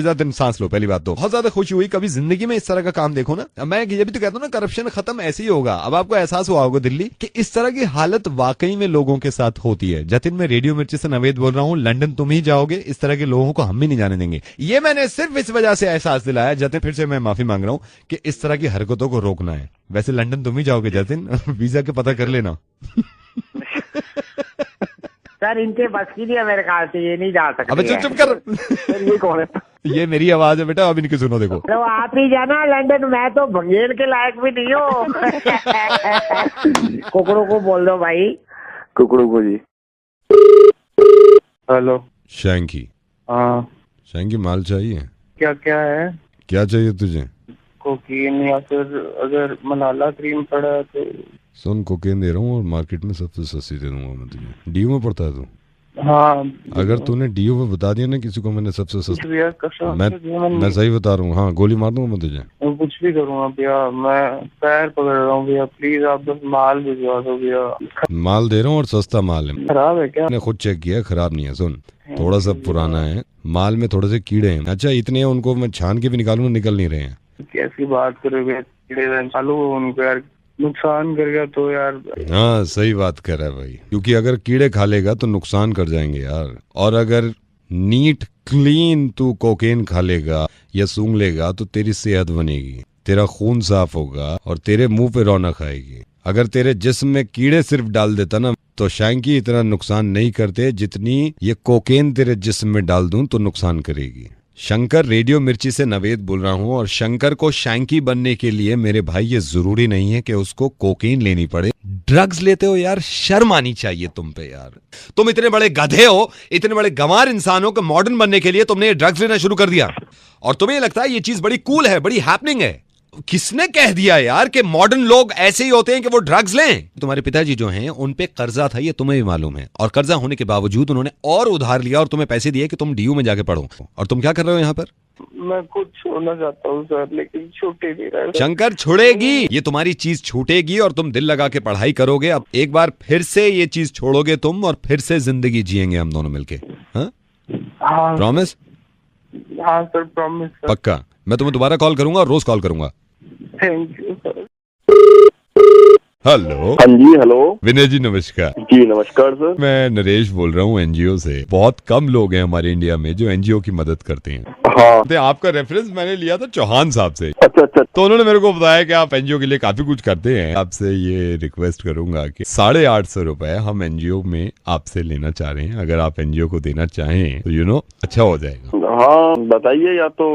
जतिन सांस लो। पहली बात तो बहुत ज्यादा खुशी हुई, कभी जिंदगी में इस तरह का काम देखो ना। मैं ये भी तो कहता हूँ ना, करप्शन खत्म ऐसे ही होगा। अब आपको एहसास हुआ होगा दिल्ली कि इस तरह की हालत वाकई में लोगों के साथ होती है। जतिन मैं रेडियो मिर्ची से नवेद बोल रहा हूँ। लंदन तुम ही जाओगे, इस तरह के लोगों को हम भी नहीं जाने देंगे। ये मैंने सिर्फ इस वजह से एहसास दिलाया। जतिन फिर से मैं माफी मांग रहा हूँ कि इस तरह की हरकतों को रोकना है। वैसे लंदन तुम ही जाओगे जतिन, वीजा के पता कर लेना। सर इनके बस की नहीं है मेरे ख्याल से, ये नहीं जा सकते। अबे चुप चुप कर। सर ये कौन है? ये मेरी आवाज है बेटा, अब इनकी सुनो देखो। तो आप ही जाना लंदन, मैं तो भंगेल के लायक भी नहीं हूँ। कुकड़ों को बोल दो भाई। कुकड़ू को जी। हेलो शैंकी। हाँ शैंकी माल चाहिए? क्या क्या है? क्या चाहिए तुझे? कोकीन या फिर अगर मलाला क्रीम पड़ा है तो। सुन कोकेन दे रहा हूँ और मार्केट में सबसे सस्ती दे दूंगा मैं तुझे। डीयू में पड़ता है तू? हाँ अगर तूने डीयू में बता दिया ना किसी को मैंने सबसे सस्ता, भैया कसम मैं सही बता रहा हूँ। हाँ गोली मार दूंगा मैं तुझे। मैं कुछ भी करूँगा भैया, मैं पैर पकड़ रहा हूँ भैया, प्लीज आप बस माल भिजवा दो भैया। माल दे रहा हूँ और सस्ता माल है। खराब है क्या? मैंने खुद चेक किया, खराब नहीं है। सुन थोड़ा सा पुराना है, माल में थोड़े से कीड़े हैं। अच्छा इतने हैं, उनको मैं छान के भी निकालूंगा, निकल नहीं रहे हैं। कैसी बात करोगे? चालू उनको यार नुकसान कर गया तो यार। हाँ सही बात कर रहा है भाई, क्योंकि अगर कीड़े खा लेगा तो नुकसान कर जाएंगे यार। और अगर नीट क्लीन तू कोकेन खा लेगा या सूंघ लेगा तो तेरी सेहत बनेगी, तेरा खून साफ होगा और तेरे मुंह पे रौनक आएगी। अगर तेरे जिस्म में कीड़े सिर्फ डाल देता ना तो शैंकी इतना नुकसान नहीं करते जितनी ये कोकेन तेरे जिस्म में डाल दूं तो नुकसान करेगी। शंकर रेडियो मिर्ची से नवेद बोल रहा हूँ, और शंकर को शैंकी बनने के लिए मेरे भाई ये जरूरी नहीं है कि उसको कोकेन लेनी पड़े। ड्रग्स लेते हो यार, शर्म आनी चाहिए तुम पे यार। तुम इतने बड़े गधे हो, इतने बड़े गंवार इंसान हो कि मॉडर्न बनने के लिए तुमने ये ड्रग्स लेना शुरू कर दिया और तुम्हें लगता है ये चीज बड़ी कूल है, बड़ी हैपनिंग है। किसने कह दिया यार कि मॉडर्न लोग ऐसे ही होते हैं कि वो ड्रग्स लें? तुम्हारे पिताजी जो हैं उन पे कर्जा था, ये तुम्हें भी मालूम है, और कर्जा होने के बावजूद उन्होंने और उधार लिया और तुम्हें पैसे दिए कि तुम डीयू में जाके पढ़ो। और तुम क्या कर रहे हो यहाँ पर? मैं कुछ छोड़ना चाहता हूँ सर, लेकिन छूटे नहीं रहा है। शंकर छुड़ेगी, ये तुम्हारी चीज छूटेगी और तुम दिल लगा के पढ़ाई करोगे। अब एक बार फिर से ये चीज छोड़ोगे तुम और फिर से जिंदगी जिएंगे हम दोनों मिलके। हाँ प्रॉमिस? हाँ सर प्रॉमिस सर। पक्का? मैं तुम्हें दोबारा कॉल करूंगा और रोज कॉल करूंगा। Thank you sir. हेलो। हाँ जी हेलो। विनय जी नमस्कार। जी नमस्कार सर। मैं नरेश बोल रहा हूँ एनजीओ से। बहुत कम लोग हैं हमारे इंडिया में जो एनजीओ की मदद करते हैं। हाँ तो आपका रेफरेंस मैंने लिया था चौहान साहब से। अच्छा अच्छा। तो उन्होंने मेरे को बताया कि आप एनजीओ के लिए काफी कुछ करते हैं। आपसे ये रिक्वेस्ट करूंगा कि 850 रुपए हम एनजीओ में आपसे लेना चाह रहे हैं। अगर आप एनजीओ को देना चाहें तो अच्छा हो जाएगा। हाँ बताइए, या तो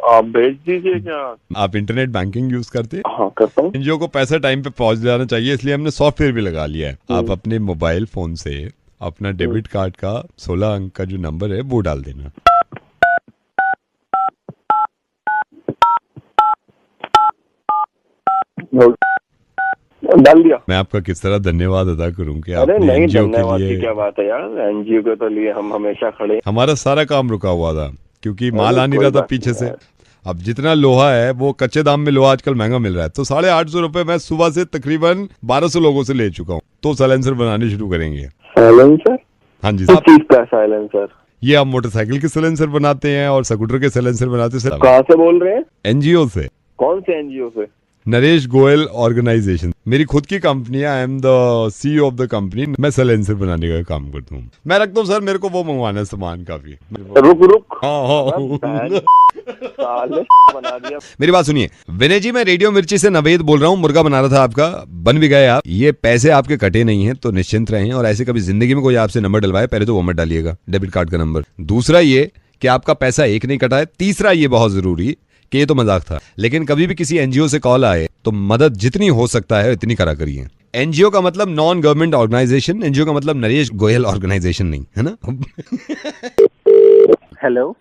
आप भेज दीजिए। क्या आप इंटरनेट बैंकिंग यूज करते हैं? हाँ करता हूँ। एनजीओ को पैसा टाइम पे पहुंच जाना चाहिए, इसलिए हमने सॉफ्टवेयर भी लगा लिया है। आप अपने मोबाइल फोन से अपना डेबिट कार्ड का 16 अंक का जो नंबर है वो डाल देना। डाल दिया। मैं आपका किस तरह धन्यवाद अदा करूं कि अरे आपने नहीं, एनजीओ धन्यवाद के की लिए। क्या बात है यार, एनजीओ के तो लिए हम हमेशा खड़े। हमारा सारा काम रुका हुआ था क्योंकि माल आ नहीं कोई रहा था बात पीछे नहीं से। यार। अब जितना लोहा है वो कच्चे दाम में लोहा आजकल महंगा मिल रहा है, तो 850 रुपए मैं सुबह से तकरीबन 1200 लोगों से ले चुका हूँ। तो साइलेंसर बनाने शुरू करेंगे। साइलेंसर? हाँ जी किस साहब। चीज का साइलेंसर? ये आप मोटरसाइकिल के साइलेंसर बनाते हैं और स्कूटर के साइलेंसर बनाते हैं। कहाँ से बोल रहे हैं? एनजीओ से। कौन से एनजीओ से? नरेश गोयल ऑर्गेनाइजेशन, मेरी खुद की कंपनी है। I am the CEO of the company. मैं साइलेंसर बनाने का काम करता हूँ। मैं रखता हूँ सर, मेरे को वो मंगवाना है सामान काफी। रुक हाँ साले बना दिया। मेरी बात सुनिए विनय जी, मैं रेडियो मिर्ची से नवेद बोल रहा हूँ। मुर्गा बना रहा था आपका, बन भी गए आप। ये पैसे आपके कटे नहीं हैं तो निश्चिंत रहें, और ऐसे कभी जिंदगी में कोई आपसे नंबर डलवाए पहले तो वो मत डालिएगा, डेबिट कार्ड का नंबर। दूसरा ये कि आपका पैसा एक नहीं कटा है। तीसरा ये बहुत जरूरी कि ये तो मजाक था, लेकिन कभी भी किसी एनजीओ से कॉल आए तो मदद जितनी हो सकता है इतनी करा करिए। एनजीओ का मतलब नॉन गवर्नमेंट ऑर्गेनाइजेशन, एनजीओ का मतलब नरेश गोयल ऑर्गेनाइजेशन नहीं, है ना? Hello.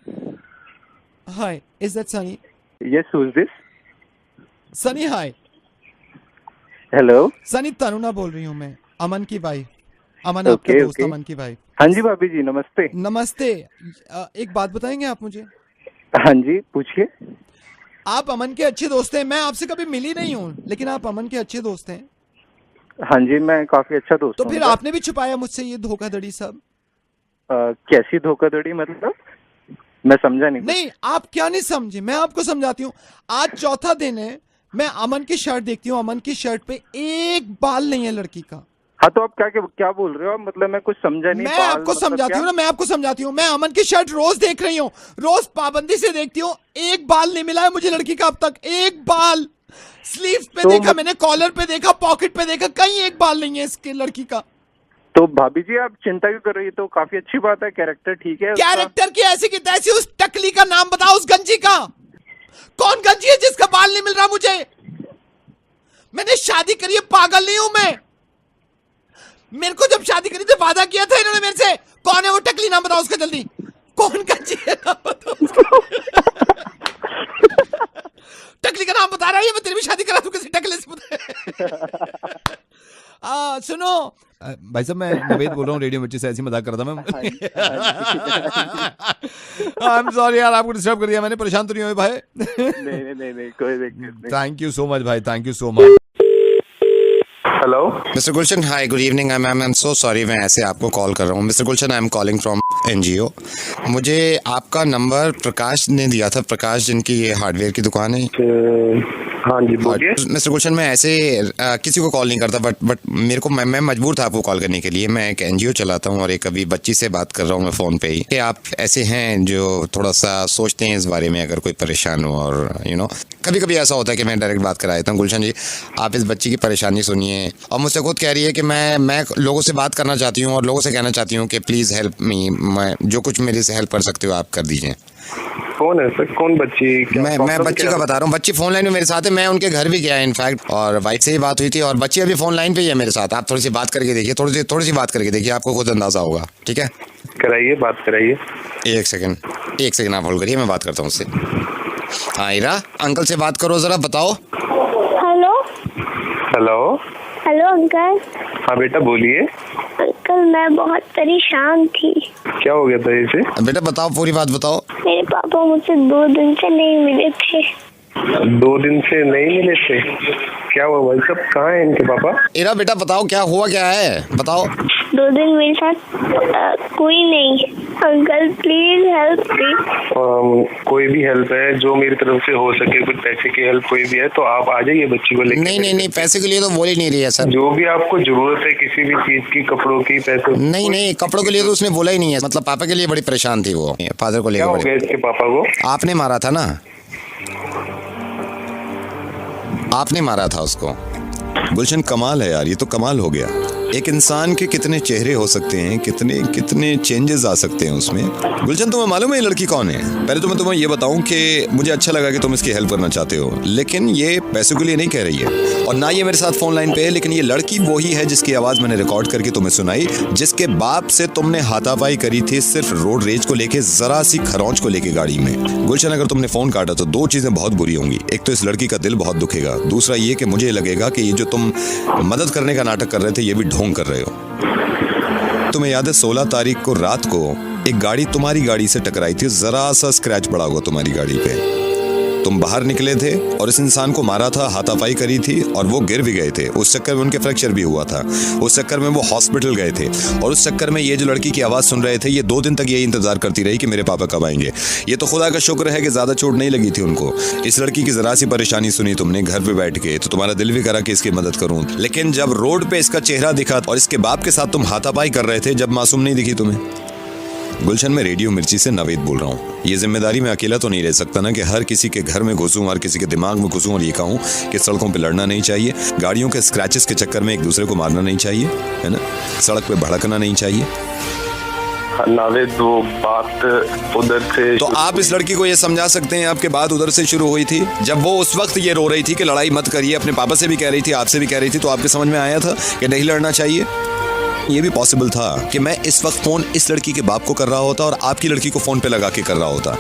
Hi, is that Sunny? Yes, who is this? Sunny, hi. Hello. Sunny Taruna बोल रही हूँ मैं, अमन की वाइफ। अमन आपका दोस्त, अमन की वाइफ। हाँ जी भाभी जी नमस्ते। नमस्ते। एक बात बताएंगे आप मुझे? हाँ जी पूछिए। आप अमन के अच्छे दोस्त हैं। मैं आपसे कभी मिली नहीं हूँ, लेकिन आप अमन के अच्छे दोस्त हैं। हाँ जी मैं काफी अच्छा दोस्त तो हूँ। फिर आपने भी छुपाया मुझसे ये धोखाधड़ी सब? कैसी धोखाधड़ी मतलब? मैं समझा नहीं। नहीं, आप क्या नहीं समझे, मैं आपको समझाती हूँ। आज चौथा दिन है, मैं अमन की शर्ट देखती हूँ, अमन की शर्ट पे एक बाल नहीं है लड़की का। हाँ तो आप क्या बोल रहे हो? मतलब मैं कुछ समझा नहीं। मैं आपको समझाती हूँ ना, मैं आपको समझाती हूँ। मैं अमन की शर्ट रोज देख रही हूँ, रोज पाबंदी से देखती हूँ। एक बाल नहीं मिला है मुझे लड़की का अब तक, एक बाल। स्लीव्स पे देखा मैंने, कॉलर पे देखा, पॉकेट पे देखा, कहीं एक बाल नहीं है इसके लड़की का। तो भाभी जी आप चिंता क्यों कर रही है, तो काफी अच्छी बात है, कैरेक्टर ठीक है उसका। कैरेक्टर की ऐसी की तैसी उस टकली का नाम बताओ, उस गंजी का। कौन गंजी है जिसका बाल नहीं मिल रहा मुझे? मैंने शादी करी है, पागल नहीं हूं मैं। मेरे को जब शादी करी थी वादा किया था इन्होंने मेरे से। कौन है वो टकली, नाम बताओ उसका जल्दी। कौन गंजी है नाम बताओ उसका। टकली का नाम बता रहा है, मैं तेरी भी शादी करा दूं किसी टकले से। सुनो भाई साहब, मैं नवेद बोल रहा हूँ रेडियो मिर्ची से, ऐसी मजाक कर रहा था मैं। आई एम सॉरी यार, आपको डिस्टर्ब कर दिया मैंने, परेशान तो नहीं हुए भाई? नहीं कोई दिक्कत नहीं। थैंक यू सो मच भाई, thank you so much. Hello mister Gulshan, hi, good evening. I am so sorry, मैं ऐसे आपको कॉल कर रहा हूँ। Mister Gulshan, I am calling from NGO। मुझे आपका नंबर प्रकाश ने दिया था, प्रकाश जिनकी ये हार्डवेयर की दुकान है। हाँ जी बोलिए। मिस्टर गुलशन, मैं ऐसे किसी को कॉल नहीं करता, बट मेरे को मैं मजबूर था आपको कॉल करने के लिए। मैं एक NGO चलाता हूँ और एक अभी बच्ची से बात कर रहा हूँ मैं फ़ोन पे ही, कि आप ऐसे हैं जो थोड़ा सा सोचते हैं इस बारे में अगर कोई परेशान हो। और कभी कभी ऐसा होता है कि मैं डायरेक्ट बात करा देता हूँ। गुलशन जी, आप इस बच्ची की परेशानी सुनिए। और मुझसे खुद कह रही है कि मैं लोगों से बात करना चाहती हूँ और लोगों से कहना चाहती हूँ कि प्लीज़ हेल्प मी, मैं जो कुछ मेरे से हेल्प कर सकते हो आप कर दीजिए। कौन है सर, कौन बच्ची? मैं बच्ची का बता रहा हूँ। बच्ची फोन लाइन में मेरे साथ है, मैं उनके घर भी गया इनफैक्ट, और वाइफ से ही बात हुई थी, और बच्ची अभी फोन लाइन पे ही है मेरे साथ। आप थोड़ी सी बात करके देखिए, थोड़ी सी बात करके देखिए, आपको खुद अंदाजा होगा। ठीक है, कराइए, बात कराइए। एक सेकंड आप होल्ड करिए, मैं बात करता हूँ उससे। हाँ इरा, अंकल से बात करो जरा, बताओ। Hello uncle. हाँ बेटा बोलिए। अंकल मैं बहुत परेशान थी। क्या हो गया था इसे? बेटा बताओ, पूरी बात बताओ। मेरे पापा मुझसे 2 दिन से नहीं मिले थे। 2 दिन से नहीं मिले थे? क्या हुआ भाई साहब, कहाँ है इनके पापा? इरा बेटा बताओ, क्या हुआ, क्या है बताओ। 2 दिन मेरे साथ कोई नहीं। Uncle please help me. कोई भी हेल्प है जो मेरी तरफ से हो सके, कुछ पैसे की हेल्प कोई भी है तो आप आ जाइए बच्ची को लेकर। नहीं, पैसे के लिए तो बोल ही नहीं रही है सर। जो भी आपको जरूरत है किसी भी चीज की, कपड़ों की, पैसे। नहीं, कपड़ों के लिए तो उसने बोला ही नहीं है। मतलब पापा के लिए बड़ी परेशान थी वो, फादर को लेकर। क्या हो गया इसके पापा को? आपने मारा था ना, आपने मारा था उसको। गुलशन कमाल है यार, ये तो कमाल हो गया। एक इंसान के कितने चेहरे हो सकते हैं, कितने चेंजेस आ सकते हैं उसमें। गुलशन तुम्हें मालूम है ये लड़की कौन है? पहले तो मैं तुम्हें ये बताऊं कि मुझे अच्छा लगा कि तुम इसकी हेल्प करना चाहते हो, लेकिन ये पैसों के लिए नहीं कह रही है, और ना ये मेरे साथ फोन लाइन पे है। लेकिन ये लड़की वही है जिसकी आवाज मैंने रिकॉर्ड करके तुम्हें सुनाई, जिसके बाप से तुमने हाथापाई करी थी सिर्फ रोड रेज को लेके, जरा सी खरौंच को लेके गाड़ी में। गुलशन अगर तुमने फोन काटा तो 2 चीजें बहुत बुरी होंगी। एक तो इस लड़की का दिल बहुत दुखेगा, दूसरा ये कि मुझे लगेगा कि ये जो तुम मदद करने का नाटक कर रहे थे ये भी ढोंग कर रहे हो। तुम्हें याद है 16 तारीख को रात को एक गाड़ी तुम्हारी गाड़ी से टकराई थी, जरा सा स्क्रैच पड़ा हुआ तुम्हारी गाड़ी पे। तुम बाहर निकले थे और इस इंसान को मारा था, हाथापाई करी थी, और वो गिर भी गए थे। उस चक्कर में उनके फ्रैक्चर भी हुआ था, उस चक्कर में वो हॉस्पिटल गए थे, और उस चक्कर में ये जो लड़की की आवाज़ सुन रहे थे ये 2 दिन तक यही इंतजार करती रही कि मेरे पापा कब आएंगे। ये तो खुदा का शुक्र है कि ज़्यादा चोट नहीं लगी थी उनको। इस लड़की की ज़रा सी परेशानी सुनी तुमने घर पर बैठ के, तो तुम्हारा दिल भी करा कि इसकी मदद करूँ। लेकिन जब रोड पर इसका चेहरा दिखा और इसके बाप के साथ तुम हाथापाई कर रहे थे, जब मासूम नहीं दिखी तुम्हें। गुलशन, मैं रेडियो मिर्ची से नवेद बोल रहा हूँ। ये जिम्मेदारी मैं अकेला तो नहीं रह सकता ना कि हर किसी के घर में घुसूं, हर किसी के दिमाग में घुसूं और ये कहूँ कि सड़कों पे लड़ना नहीं चाहिए, गाड़ियों के स्क्रैचेस के चक्कर में एक दूसरे को मारना नहीं चाहिए, है ना, सड़क पे भड़कना नहीं चाहिए। नवेद वो बात उधर से, तो आप इस लड़की को ये समझा सकते हैं आपके बात उधर से शुरू हुई थी, जब वो उस वक्त ये रो रही थी कि लड़ाई मत करिए, अपने पापा से भी कह रही थी, आपसे भी कह रही थी, तो आपके समझ में आया था कि नहीं लड़ना चाहिए। ये भी पॉसिबल था कि मैं इस वक्त फोन इस लड़की के बाप को कर रहा होता और आपकी लड़की को फोन पे लगा के कर रहा होता,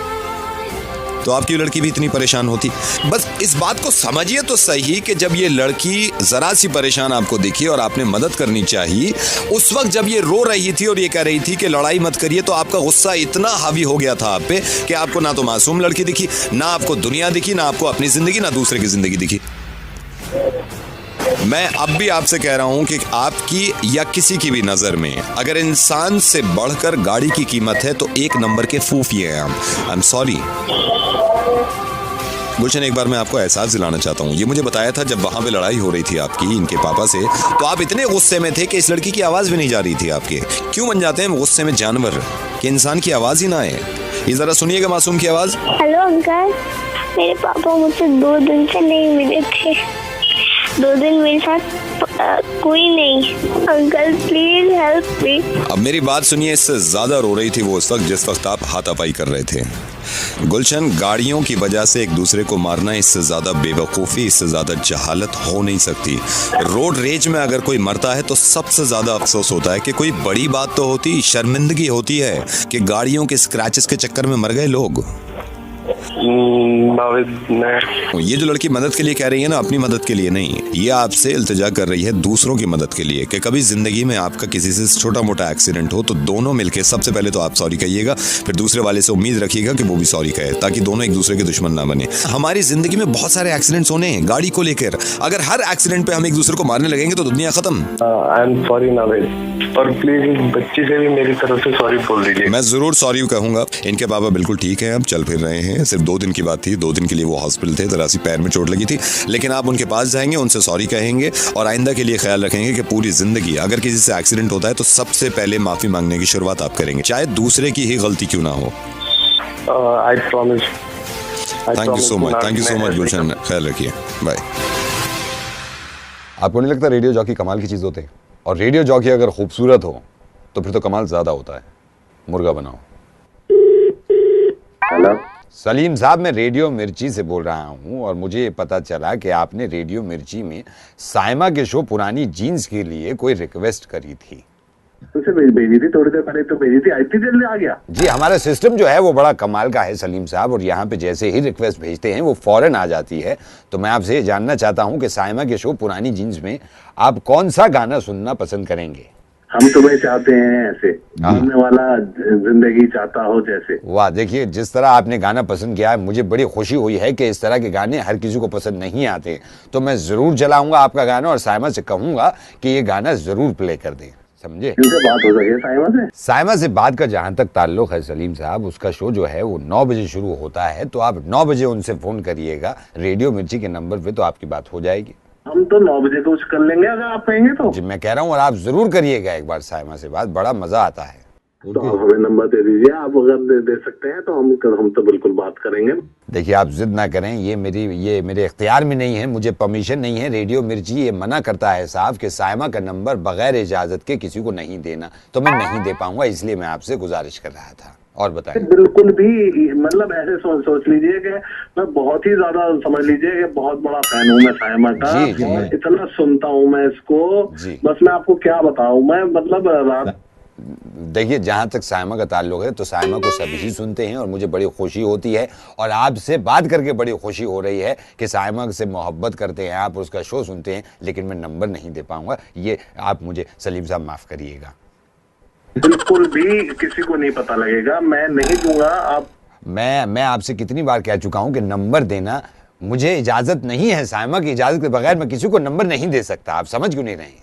तो आपकी लड़की भी इतनी परेशान होती। बस इस बात को समझिए तो सही कि जब ये लड़की जरा सी परेशान आपको दिखी और आपने मदद करनी चाहिए, उस वक्त जब ये रो रही थी और ये कह रही थी कि लड़ाई मत करिए, तो आपका गुस्सा इतना हावी हो गया था आप पे कि आपको ना तो मासूम लड़की दिखी, ना आपको दुनिया दिखी, ना आपको अपनी जिंदगी, ना दूसरे की जिंदगी दिखी। मैं अब भी आपसे कह रहा हूं कि आपकी या किसी की भी नजर में अगर इंसान से बढ़कर गाड़ी की कीमत है तो 1 नंबर के फूफिए हैं हम। आई एम सॉरी गुलशन, एक बार मैं आपको एहसास दिलाना चाहता हूं। ये मुझे बताया था जब वहां पे लड़ाई हो रही थी आपकी इनके पापा से, तो आप इतने गुस्से में थे कि इस लड़की की आवाज भी नहीं जा रही थी आपके। क्यों बन जाते हैं गुस्से में जानवर कि इंसान की आवाज ही ना आए? ये जरा सुनिएगा मासूम की आवाज। हेलो अंकल, मेरे पापा मुझसे 2 दिन से नहीं मिले थे। 2 दिन मेरे साथ कोई नहीं। Uncle please help me. अब मेरी बात सुनिए, इससे ज्यादा रो रही थी वो उस वक्त जिस वक्त आप हाथापाई कर रहे थे। गुलशन, गाड़ियों की वजह से एक दूसरे को मारना, इससे ज्यादा बेवकूफ़ी, इससे ज्यादा जहालत हो नहीं सकती। रोड रेज में अगर कोई मरता है तो सबसे ज्यादा अफसोस होता है कि कोई बड़ी बात तो होती, शर्मिंदगी होती है कि गाड़ियों के स्क्रैचेस के चक्कर में मर गए लोग। ये जो लड़की मदद के लिए कह रही है ना, अपनी मदद के लिए नहीं, ये आपसे इल्तिजा कर रही है दूसरों की मदद के लिए कि कभी जिंदगी में आपका किसी से छोटा मोटा एक्सीडेंट हो तो दोनों मिलके सबसे पहले तो आप सॉरी कहिएगा, फिर दूसरे वाले से उम्मीद रखिएगा कि वो भी सॉरी कहे, ताकि दोनों एक दूसरे के दुश्मन ना बने। हमारी जिंदगी में बहुत सारे एक्सीडेंट्स होने हैं गाड़ी को लेकर, अगर हर एक्सीडेंट पे हम एक दूसरे को मारने लगेंगे तो दुनिया खत्म। आई एम सॉरी नावेद, और प्लीज इस बच्ची से भी मेरी तरफ से सॉरी बोल दीजिए। मैं जरूर सॉरी कहूंगा। इनके पापा बिल्कुल ठीक है, अब चल फिर रहे हैं। सिर्फ 2 दिन की बात थी, 2 दिन के लिए वो हॉस्पिटल थे, जरा सी पैर में चोट लगी थी, लेकिन आप उनके पास जाएंगे, उनसे सॉरी कहेंगे और आइंदा के लिए ख्याल रखेंगे कि पूरी जिंदगी अगर किसी से एक्सीडेंट होता है तो सबसे पहले माफी मांगने की शुरुआत आप करेंगे, चाहे दूसरे की ही गलती क्यों ना हो। I promise. Thank you so much Gulshan, ख्याल रखिए, बाय। आपको नहीं लगता रेडियो जॉकी कमाल की चीज होते हैं? और रेडियो जॉकी अगर खूबसूरत हो तो फिर तो कमाल ज्यादा होता है। मुर्गा बनाओ। हेलो सलीम साहब, मैं रेडियो मिर्ची से बोल रहा हूँ और मुझे पता चला कि आपने रेडियो मिर्ची में साइमा के शो पुरानी जीन्स के लिए कोई रिक्वेस्ट करी थी। उसे भेजी थी, थोड़ी देर पहले तो भेजी थी, इतनी जल्दी आ गया? जी, हमारा सिस्टम जो है वो बड़ा कमाल का है सलीम साहब, और यहाँ पे जैसे ही रिक्वेस्ट भेजते हैं वो फौरन आ जाती है। तो मैं आपसे ये जानना चाहता हूँ कि साइमा के शो पुरानी जीन्स में आप कौन सा गाना सुनना पसंद करेंगे? हम तुम्हें चाहते हैं ऐसे, जीने वाला जिंदगी चाहता हो जैसे। वाह, देखिए जिस तरह आपने गाना पसंद किया है, मुझे बड़ी खुशी हुई है कि इस तरह के गाने हर किसी को पसंद नहीं आते। तो मैं जरूर चलाऊंगा आपका गाना और साइमा से कहूंगा कि ये गाना जरूर प्ले कर दें, समझे? बात हो सके साइमा से? साइमा से बात का जहां तक ताल्लुक है सलीम साहब, उसका शो जो है वो 9 बजे शुरू होता है, तो आप 9 बजे उनसे फोन करिएगा रेडियो मिर्ची के नंबर पे, तो आपकी बात हो जाएगी। हम तो 9 बजे कुछ कर लेंगे अगर आप कहेंगे तो। जी मैं कह रहा हूँ, और आप जरूर करिएगा एक बार साइमा से बात, बड़ा मजा आता है। तो आप हमें नंबर दे दीजिए, आप अगर दे सकते हैं तो हम तो बिल्कुल बात करेंगे। देखिए आप जिद ना करें, ये मेरे इख्तियार में नहीं है, मुझे परमिशन नहीं है। रेडियो मिर्ची ये मना करता है साहब कि साइमा का नंबर बगैर इजाजत के किसी को नहीं देना, तो मैं नहीं दे पाऊंगा, इसलिए मैं आपसे गुजारिश कर रहा था। और बताइए। बिल्कुल भी, मतलब ऐसे सोच लीजिए कि मैं बहुत ही ज्यादा, समझ लीजिए कि बहुत बड़ा फैन हूँ मैं साइमा का। इतना सुनता हूँ मैं इसको, बस मैं आपको क्या बताऊँ, मैं मतलब रात। देखिए जहां तक साइमा का ताल्लुक है तो साइमा को सभी ही सुनते हैं और मुझे बड़ी खुशी होती है, और आपसे बात करके बड़ी खुशी हो रही है कि साइमा से मोहब्बत करते हैं आप, उसका शो सुनते हैं, लेकिन मैं नंबर नहीं दे पाऊंगा। ये आप मुझे सलीम साहब माफ करिएगा। बिल्कुल भी किसी को नहीं पता लगेगा, मैं नहीं दूंगा। आप मैं आपसे कितनी बार कह चुका हूं कि नंबर देना मुझे इजाजत नहीं है, साइमा की इजाजत के बगैर मैं किसी को नंबर नहीं दे सकता। आप समझ क्यों नहीं रहे?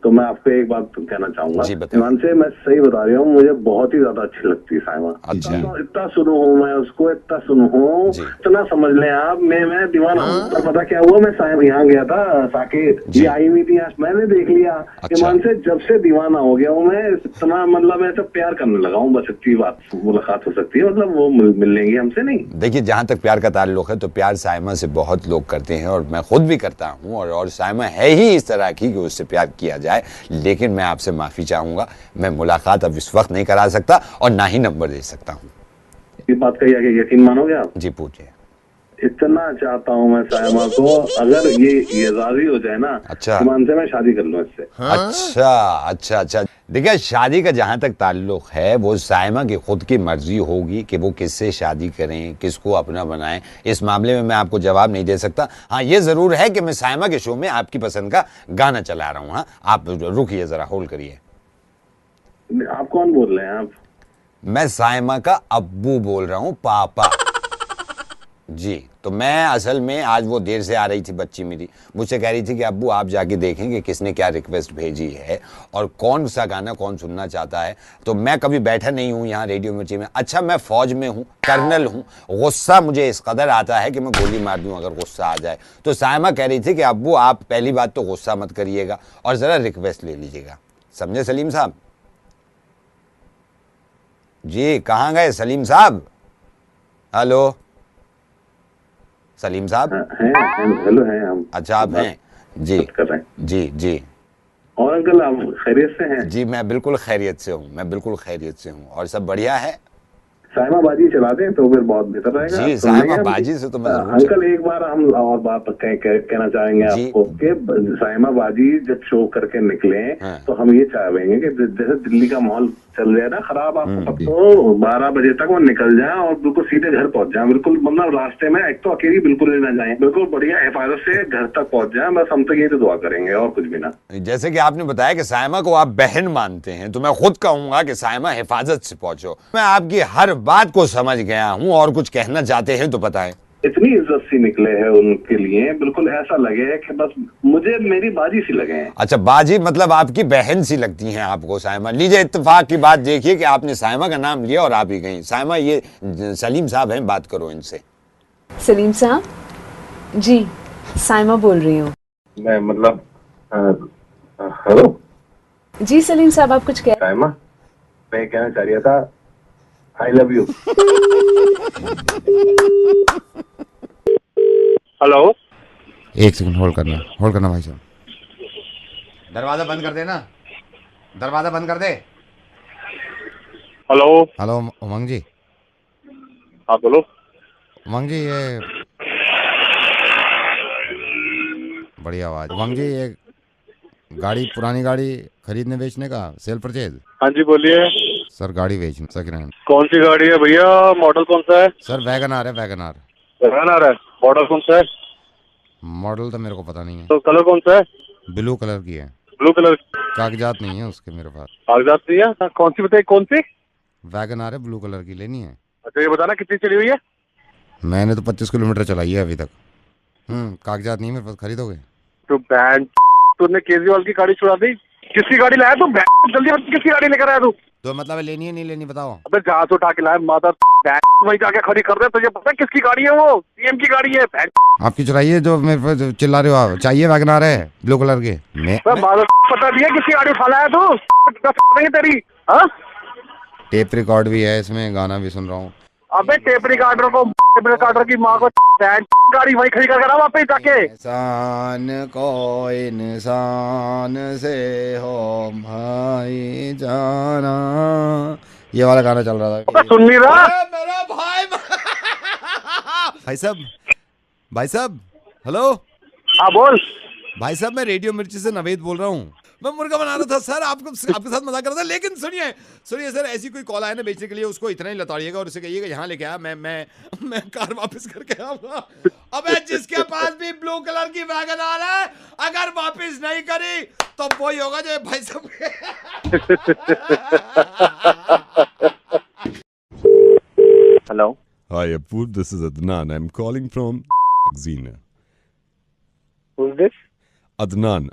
तो मैं आपको एक बात कहना चाहूंगा, ईमान से मैं सही बता रहा हूँ, मुझे बहुत ही ज्यादा अच्छी लगती है साइमा। अच्छा। इतना सुनू हूँ मैं उसको, इतना सुनू हूँ, इतना समझ लें आप, मैं दीवाना हूँ। पर पता क्या हुआ, मैं साइमा यहाँ गया था, साकेत ये आई हुई थी, मैंने देख लिया। ईमान से जब से दीवाना हो गया हूँ मैं, इतना मतलब ऐसा प्यार करने लगा हूँ, बस इतनी बात मुलाकात हो सकती है, मतलब वो मिल लेंगे हमसे नहीं। देखिए जहां तक प्यार का ताल्लुक है तो प्यार साइमा से बहुत लोग करते हैं और मैं खुद भी करता हूँ, और साइमा है ही इस तरह की कि उससे प्यार किया जाए, लेकिन मैं आपसे माफी चाहूंगा, मैं मुलाकात अब इस वक्त नहीं करा सकता और ना ही नंबर दे सकता हूँ। ये बात का यकीन मानोगे आप? जी पूछिए। इतना चाहता हूँ मैं साइमा को, अगर ये राजी हो जाए ना, अच्छा, ईमान से मैं शादी कर लूँ इससे। अच्छा। देखिए शादी का जहां तक ताल्लुक है वो साइमा की खुद की मर्जी होगी कि वो किससे शादी करें, किसको अपना बनाएं। इस मामले में मैं आपको जवाब नहीं दे सकता। हाँ ये जरूर है कि मैं साइमा के शो में आपकी पसंद का गाना चला रहा हूँ। हाँ आप रुकिए जरा, होल्ड करिए। आप कौन बोल रहे हैं आप? मैं साइमा का अब्बू बोल रहा हूँ, पापा जी। तो मैं असल में आज वो देर से आ रही थी बच्ची मेरी, मुझसे कह रही थी कि अब्बू आप जाके देखें कि किसने क्या रिक्वेस्ट भेजी है और कौन सा गाना कौन सुनना चाहता है। तो मैं कभी बैठा नहीं हूँ यहाँ रेडियो मिर्ची में। अच्छा मैं फौज में हूँ, कर्नल हूँ, गुस्सा मुझे इस कदर आता है कि मैं गोली मार दूँ अगर गुस्सा आ जाए। तो साइमा कह रही थी कि अब्बू आप पहली बात तो गुस्सा मत करिएगा और ज़रा रिक्वेस्ट ले लीजिएगा, समझे सलीम साहब? जी कहाँ गए सलीम साहब? हेलो सलीम साहब? हेलो हैं हम। अच्छा आप हैं, जी कर रहे हैं। जी जी। और अंकल आप खैरियत से हैं? जी मैं बिल्कुल खैरियत से हूँ, मैं बिल्कुल खैरियत से हूँ और सब बढ़िया है। साइमा बाजी चला दें तो फिर बहुत बेहतर रहेगा। जी सुन लेंगे साइमा हम? बाजी से तो मैं जरूर अंकल एक बार हम और बात कहना चाहेंगे आपको कि साइमा बाजी जब शो करके निकले तो हम ये चाहेंगे कि जैसे दिल्ली का माहौल चल रहा है ना खराब, आपको तो 12 बजे तक वो निकल जाए और बिल्कुल सीधे घर पहुंच जाए, बिल्कुल मतलब रास्ते में एक तो अकेली बिल्कुल ना जाए, बिल्कुल बढ़िया हिफाजत से घर तक पहुंच जाए। बस हम तो ये तो दुआ करेंगे और कुछ भी ना। जैसे कि आपने बताया कि साइमा को आप बहन मानते हैं, तो मैं खुद कहूंगा कि साइमा हिफाजत से पहुंचो। मैं आपकी हर बात को समझ गया हूं और कुछ कहना चाहते हैं तो बताएं। इतनी इज्जत सी निकले हैं उनके लिए, बिल्कुल ऐसा लगे है कि बस मुझे मेरी बाजी सी लगे हैं। अच्छा बाजी मतलब आपकी बहन सी लगती हैं आपको साइमा। लीजिए इत्तेफाक की बात देखिए कि आपने साइमा का नाम लिया और आप ही गई। साइमा ये सलीम साहब हैं, बात करो इनसे। सलीम साहब जी, साइमा बोल रही हूँ मैं, मतलब हेलो जी। सलीम साहब आप कुछ कह साइमा, मैं कहना चाह रहा था आई लव यू। हेलो, एक सेकंड होल्ड करना भाई साहब। दरवाजा बंद कर देना, दरवाजा बंद कर दे। हेलो उमंग जी। हाँ बोलो। उमंग जी ये बढ़िया आवाज। उमंग जी ये गाड़ी, पुरानी गाड़ी खरीदने बेचने का सेल परचेज। हाँ जी बोलिए सर। गाड़ी बेचनी सेकंड हैंड। कौन सी गाड़ी है भैया? मॉडल कौन सा है? सर वैगनआर है। वैगनआर है। मॉडल कौन सा है? मॉडल तो मेरे को पता नहीं है। तो कलर कौन सा है? ब्लू कलर की है। Blue colour. कागजात नहीं है उसके मेरे पास। कागजात नहीं है? कौन सी बताइए, कौन सी? वैगनआर है, ब्लू कलर की, लेनी है। अच्छा ये बताना कितनी चली हुई है? मैंने तो 25 किलोमीटर चलाई है अभी तक। कागजात नहीं मेरे पास, खरीदोगे? तो बैंड तूने केजरीवाल की गाड़ी छुड़ा दी। किसकी गाड़ी लाया तू? जल्दी बता, किसकी गाड़ी लेकर आया तू? तो मतलब लेनी है नहीं लेनी बताओ। अबे जहाँ से उठा के लाया माता वही जाके खड़ी कर रहे। तुझे पता है किसकी गाड़ी है? वो सीएम की गाड़ी है। आपकी चुराइए जो मेरे पास चिल्ला रहे हो आप। चाहिए वैगनआर है ब्लू कलर के। पता दिया किसकी गाड़ी उठा लाया तू? तेरी टेप रिकॉर्ड भी है इसमें, गाना भी सुन रहा हूँ। अबे टेप रिकॉर्डर की माँ को गाड़ी वही खड़ी कर वहाँ पे जाके। इंसान को इंसान से हो भाई जाना, ये वाला गाना चल रहा था। सुन नहीं रहा मेरा भाई। भाई साहब हेलो। हाँ बोल भाई साहब, मैं रेडियो मिर्ची से नवेद बोल रहा हूँ। मैं मुर्गा बना रहा था सर, आपके साथ मजाक कर रहा था। लेकिन सुनिए सर, ऐसी कोई कॉल आया ना बेचने के लिए, उसको इतना ही लताड़िएगा और उसे कहिएगा यहाँ लेके आया, मैं कार वापस करके आऊंगा। अबे जिसके पास भी ब्लू कलर की वैगनआर है, अगर वापस नहीं करी तो वही होगा जो भाई साहब। Hello. Hi Apur, this is Adnan. I'm calling from Xena. Who's this? Adnan.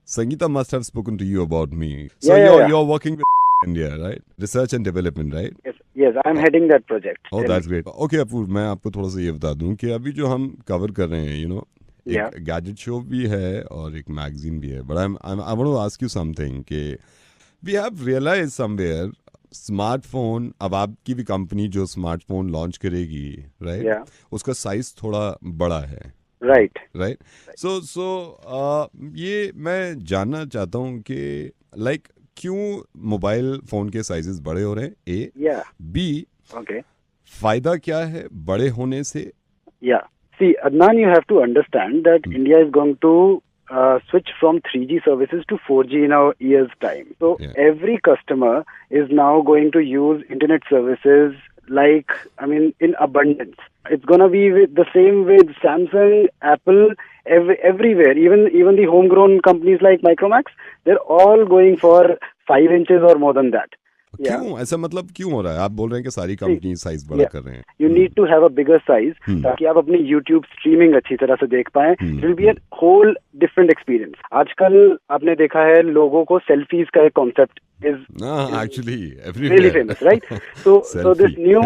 Sangeeta must have spoken to you about me. So Yeah. you're working with India, right? Research and development, right? Yes, I'm heading that project. Oh, that's great. Okay Apur, मैं आपको थोड़ा सा ये बता दूं कि अभी जो हम कवर कर रहे हैं, एक गैजेट शो भी है और एक मैगजीन भी है. But I want to ask you something कि we have realized somewhere smartphone, अब आपकी भी कंपनी जो स्मार्टफोन लॉन्च करेगी, राइट, उसका साइज थोड़ा बड़ा है, राइट. सो ये मैं जानना चाहता हूँ कि लाइक क्यों मोबाइल फोन के साइजेस बड़े हो रहे हैं, ए, बी, फायदा क्या है बड़े होने से? See, Adnan, you have to understand that India is going to switch from 3G services to 4G in a year's time. So every customer is now going to use internet services in abundance. It's going to be the same with Samsung, Apple, everywhere. Even the homegrown companies like Micromax, they're all going for 5 inches or more than that. क्यों ऐसा, मतलब क्यों हो रहा है? आप बोल रहे हैं कि सारी कंपनी साइज बड़ा कर रहे हैं. You need to have a bigger size ताकि आप अपनी YouTube स्ट्रीमिंग अच्छी तरह से देख पाएं. It will be a whole different experience. आजकल आपने देखा है लोगों को सेल्फीज का एक concept is actually really famous, right? So this new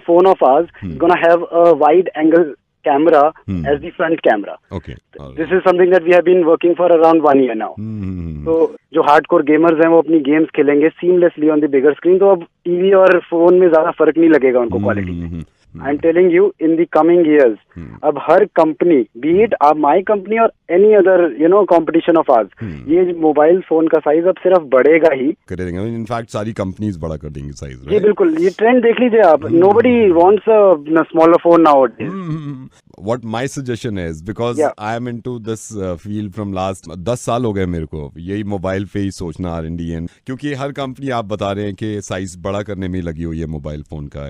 phone of ours is gonna have a wide angle camera as the front camera. Okay. This is something that we have been working for around 1 year now. तो जो हार्डकोर गेमर्स हैं वो अपनी गेम्स खेलेंगे seamlessly on the bigger screen. तो अब टीवी और फोन में ज्यादा फर्क नहीं लगेगा उनको क्वालिटी में. I am telling you in the coming years अब हर company be it my company और any other competition of ours, ये मोबाइल फोन का साइज अब सिर्फ बढ़ेगा ही कर देंगे। इनफैक्ट सारी कंपनीज बड़ा कर देंगी साइज। जी बिल्कुल, ये ट्रेंड देख लीजिए आप। Nobody wants a smaller phone nowadays. What my suggestion is, because I am into this field from last 10 साल हो गए मेरे को, यही मोबाइल पे ही सोचना R&D, क्योंकि हर कंपनी आप बता रहे हैं कि साइज बड़ा करने में लगी हुई है मोबाइल फोन का,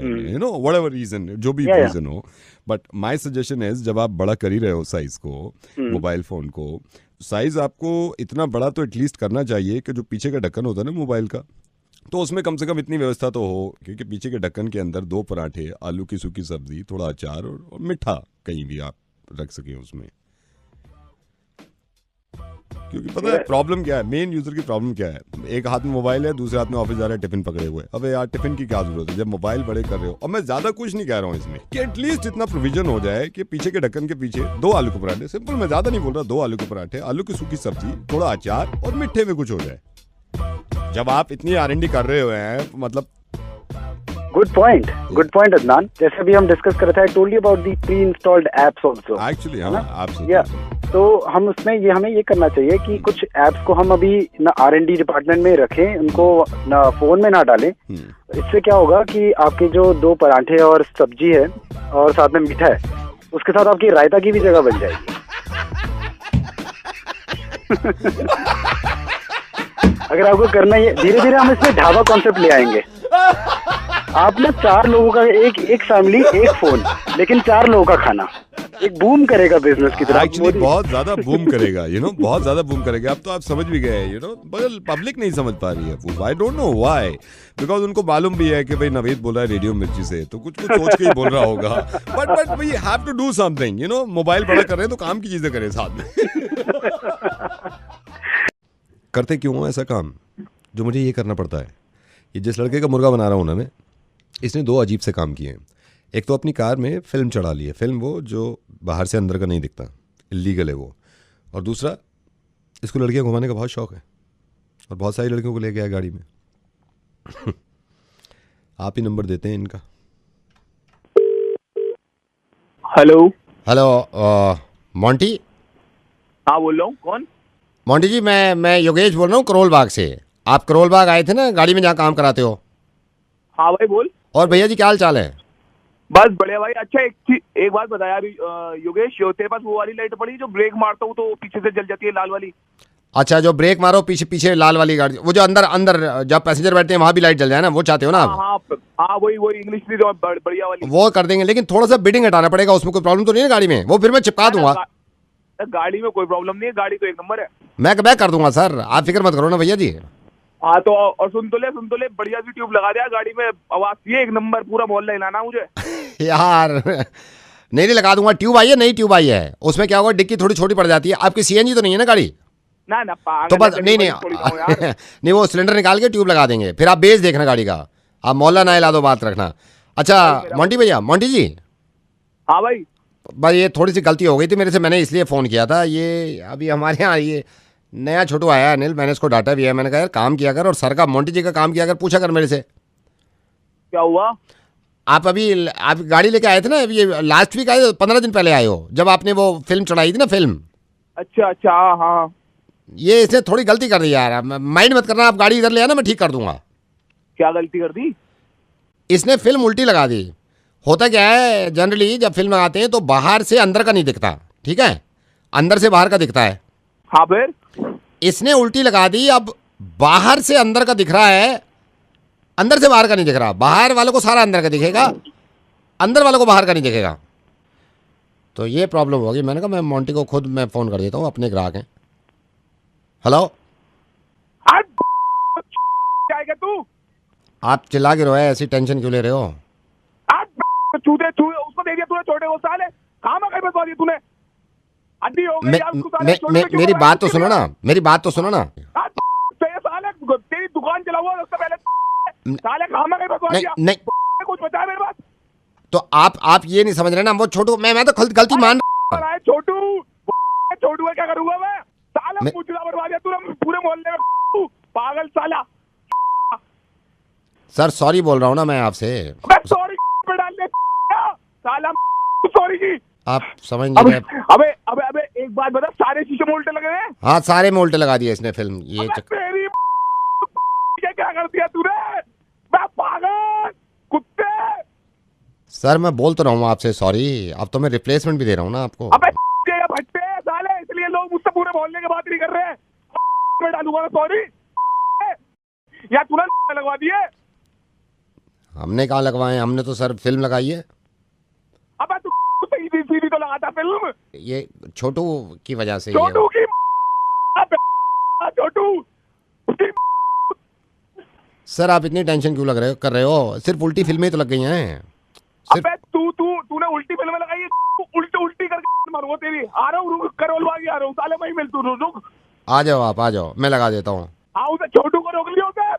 whatever reason, जो भी रीजन हो। बट माय सजेशन इज, जब आप बड़ा कर ही रहे हो साइज को, मोबाइल फोन को, साइज आपको इतना बड़ा तो एटलीस्ट करना चाहिए कि जो पीछे का ढक्कन होता है ना मोबाइल का, तो उसमें कम से कम इतनी व्यवस्था तो हो, क्योंकि पीछे के ढक्कन के अंदर 2 पराठे, आलू की सूखी सब्जी, थोड़ा अचार और मीठा कहीं भी आप रख सकें उसमें। क्योंकि पता है प्रॉब्लम क्या है, मेन यूजर की प्रॉब्लम क्या है, एक हाथ में मोबाइल है, दूसरे हाथ में ऑफिस जा रहा है, टिफिन पकड़े हुए। अबे यार टिफिन की क्या जरूरत है जब मोबाइल बड़े कर रहे हो। और मैं ज्यादा कुछ नहीं कह रहा हूँ इसमें, कि एटलीस्ट इतना प्रोविजन हो जाए कि पीछे के ढक्कन के पीछे 2 आलू के पराठे, सिंपल, मैं ज्यादा नहीं बोल रहा, 2 आलू के पराठे, आलू की सूखी सब्जी, थोड़ा अचार और मीठे में कुछ हो जाए। जब आप इतनी R&D कर रहे हुए हैं, मतलब गुड पॉइंट अदनान। जैसे भी हम डिस्कस कर रहे थे, I told you about the pre installed apps also actually, तो हम उसमें हमें ये करना चाहिए कि कुछ एप्स को हम अभी ना R&D डिपार्टमेंट में रखें, उनको ना फोन में ना डालें। इससे क्या होगा कि आपके जो 2 पराठे और सब्जी है और साथ में मीठा है, उसके साथ आपकी रायता की भी जगह बन जाएगी। अगर आपको करना है, धीरे धीरे हम इसमें ढाबा कॉन्सेप्ट ले आएंगे। आप ना 4 लोगों का एक फैमिली, एक फोन, लेकिन 4 लोगों का खाना, एक बूम करेगा बिजनेस की तरह। एक्चुअली बहुत ज्यादा बूम करेगा, बहुत ज्यादा बूम करेगा। अब तो आप समझ भी गए, बट पब्लिक नहीं समझ पा रही है। I don't know why, because उनको मालूम भी है कि भाई नवीद बोला है रेडियो मिर्ची से, तो कुछ सोच के ही बोल रहा होगा। But we have to do something, mobile बड़ा कर रहे हैं तो काम की चीजें करें साथ में। करते क्यों हो ऐसा काम जो मुझे ये करना पड़ता है? ये जिस लड़के का मुर्गा बना रहा हूँ ना मैं, इसने 2 अजीब से काम किए हैं। एक तो अपनी कार में फिल्म चढ़ा ली है, फिल्म वो जो बाहर से अंदर का नहीं दिखता, इलीगल है वो। और दूसरा, इसको लड़कियां घुमाने का बहुत शौक है और बहुत सारी लड़कियों को ले गया है गाड़ी में। आप ही नंबर देते हैं इनका। Hello Monty. हाँ बोल रहा हूँ, कौन? मोंटी जी, मैं योगेश बोल रहा हूँ करोल बाग से। आप करोल बाग आए थे ना गाड़ी में, जहाँ काम कराते हो? हाँ भाई बोल। और भैया जी क्या हाल चाल है? बस बढ़िया भाई। अच्छा एक बात बता यार योगेश, तेरे पास वो वाली लाइट पड़ी जो ब्रेक मारता हूँ तो पीछे से जल जाती है, लाल वाली? अच्छा, जो ब्रेक मारो पीछे लाल वाली गाड़ी, वो जो अंदर जब पैसेंजर बैठते हैं वहाँ भी लाइट जल जाए ना, वो चाहते हो ना आप? हाँ वही इंग्लिश बढ़िया वाली, वो कर देंगे, लेकिन थोड़ा सा बिडिंग हटाना पड़ेगा। उसमें कोई प्रॉब्लम तो नहीं है गाड़ी में? वो फिर मैं चिपका दूंगा। गाड़ी में कोई प्रॉब्लम नहीं है, गाड़ी तो एक नंबर है। मैं कर दूंगा सर, आप फिक्र मत करो ना भैया जी। हाँ तो और सुन तो ले बढ़िया सी ट्यूब लगा दिया गाड़ी में, आवाज ये एक नंबर, पूरा मोहल्ला हिलाना मुझे। यार नहीं लगा दूंगा। ट्यूब आई है, नई ट्यूब आई है, उसमें क्या होगा, डिक्की थोड़ी छोटी पड़ जाती है। आपकी CNG तो नहीं है ना गाड़ी? ना तो बस नहीं वो सिलेंडर निकाल के ट्यूब लगा देंगे, फिर आप बेस देखना गाड़ी का, आप मोहल्ला ना हिला दो, बात रखना। अच्छा मोंटी जी। हाँ भाई ये थोड़ी सी गलती हो गई थी मेरे से, मैंने इसलिए फ़ोन किया था। ये अभी हमारे यहाँ ये नया छोटू आया है अनिल, मैंने इसको डांटा भी है। मैंने कहा यार काम किया कर, और सर का मोंटी जी का काम किया कर, पूछा कर मेरे से। क्या हुआ? आप गाड़ी लेके आए थे ना, ये लास्ट वीक आए, 15 दिन पहले आए हो, जब आपने वो फिल्म चढ़ाई थी ना, फिल्म। अच्छा हाँ। ये इसने थोड़ी गलती कर दी यार, माइंड मत करना, आप गाड़ी इधर ले आना, मैं ठीक कर दूंगा। क्या गलती कर दी? इसने फिल्म उल्टी लगा दी। होता क्या है, जनरली जब फिल्म लगाते हैं तो बाहर से अंदर का नहीं दिखता, ठीक है, अंदर से बाहर का दिखता है। हाँ फिर इसने उल्टी लगा दी, अब बाहर से अंदर का दिख रहा है, अंदर से बाहर का नहीं दिख रहा। बाहर वालों को सारा अंदर का दिखेगा, अंदर वालों को बाहर का नहीं दिखेगा। तो ये प्रॉब्लम होगी। मैंने कहा मैं मोंटी को खुद मैं फ़ोन कर देता हूँ, अपने ग्राहक हैं। हेलो, क्या तू? आप चिल्ला के रोए, ऐसी टेंशन क्यों ले रहे हो? चूते उसको दे दिया तूने, छोटे वो साले कहाँ में बता दिया तूने? अड्डी हो गई यार। मेरी बात तो सुनो ना, मेरी बात तो सुनो ना। साले तेरी दुकान चला हुआ उससे पहले, साले कहाँ में बता दिया? नहीं कुछ बता मेरे पास। तो आप ये नहीं समझ रहे ना, वो छोटू, मैं तो खुद गलती मान रहा हूँ। छोटू है, क्या करूँगा मैं? साला पूछना बर्बाद दिया तूने पूरे मोहल्ले में, पागल साला। सर सॉरी बोल रहा हूँ ना मैं आपसे। सॉरी पे डाल दे, साला सॉरी जी। आप समझ नहीं रहे। अबे अबे अबे एक बात बता, सारे शीशे में उल्टे लगे हैं? हाँ सारे में उल्टे लगा दिए इसने फिल्म। ये तेरी क्या कर दिया तूने? मैं पागल कुत्ते। सर मैं बोल तो रहा हूँ आपसे सॉरी, अब तो मैं रिप्लेसमेंट भी दे रहा हूँ ना आपको। अबे भट्टे साले, इसलिए लोग मुझसे पूरे मोहल्ले के बात नहीं कर रहे हैं। मैं डालूंगा सॉरी। या तूने लगवा दिए? हमने कहाँ लगवाए, हमने तो सर फिल्म लगाई है। अबे तू सीधी तो लगाता फिल्म। ये छोटू की वजह से। छोटू की छोटू। सर आप इतनी टेंशन क्यों कर रहे हो? सिर्फ उल्टी फिल्में ही तो लग गई हैं। अबे तूने उल्टी फिल्में लगाई है, उल्टी करके मारूंगा तेरी। आ रहा हूँ, करवलवा के आ रहा हूँ साले, वहीं मिल तू। रुक आ जाओ, आप आ जाओ, मैं लगा देता हूँ। आओ तो छोटू को रोक लिया होता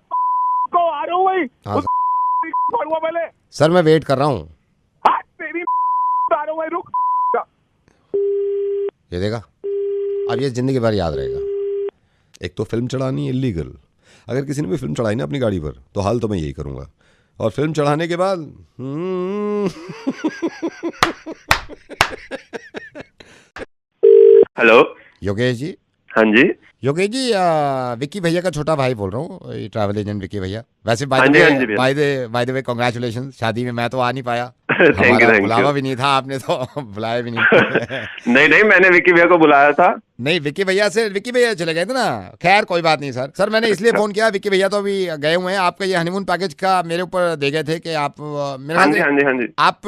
को। आ रहा हूँ वहीं पहले। सर मैं वेट कर रहा हूँ। तेरी आ रहा हूँ, रुक। ये देखा, अब ये जिंदगी भर याद रहेगा। एक तो फिल्म चढ़ानी इलीगल, अगर किसी ने भी फिल्म चढ़ाई ना अपनी गाड़ी पर तो हाल तो मैं यही करूंगा। और फिल्म चढ़ाने के बाद हेलो योगेश जी। हाँ जी योगेश जी, विक्की भैया का छोटा भाई बोल रहा हूँ, ट्रैवल एजेंट विक्की भैया। वैसे बाय द वे कांग्रेचुलेशन, शादी में मैं तो आ नहीं पाया। हमारा बुलावा भी नहीं था, आपने तो बुलाया भी नहीं। नहीं मैंने विक्की भैया को बुलाया था। नहीं विक्की भैया चले गए थे ना। खैर कोई बात नहीं सर। सर मैंने इसलिए फोन किया, विक्की भैया तो अभी गए हुए हैं। आपका ये हनीमून पैकेज का मेरे ऊपर दे गए थे कि आप हाँ जी आप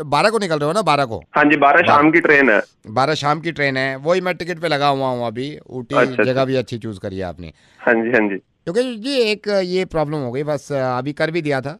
12 को निकल रहे हो ना? 12 को? हाँ जी, 12 शाम की ट्रेन है। 12 शाम की ट्रेन है, वही मैं टिकट पे लगा हुआ हूँ अभी। ऊटी जगह भी अच्छी चूज करी है आपने। हाँ जी क्योंकि जी एक ये प्रॉब्लम हो गई, बस अभी कर भी दिया था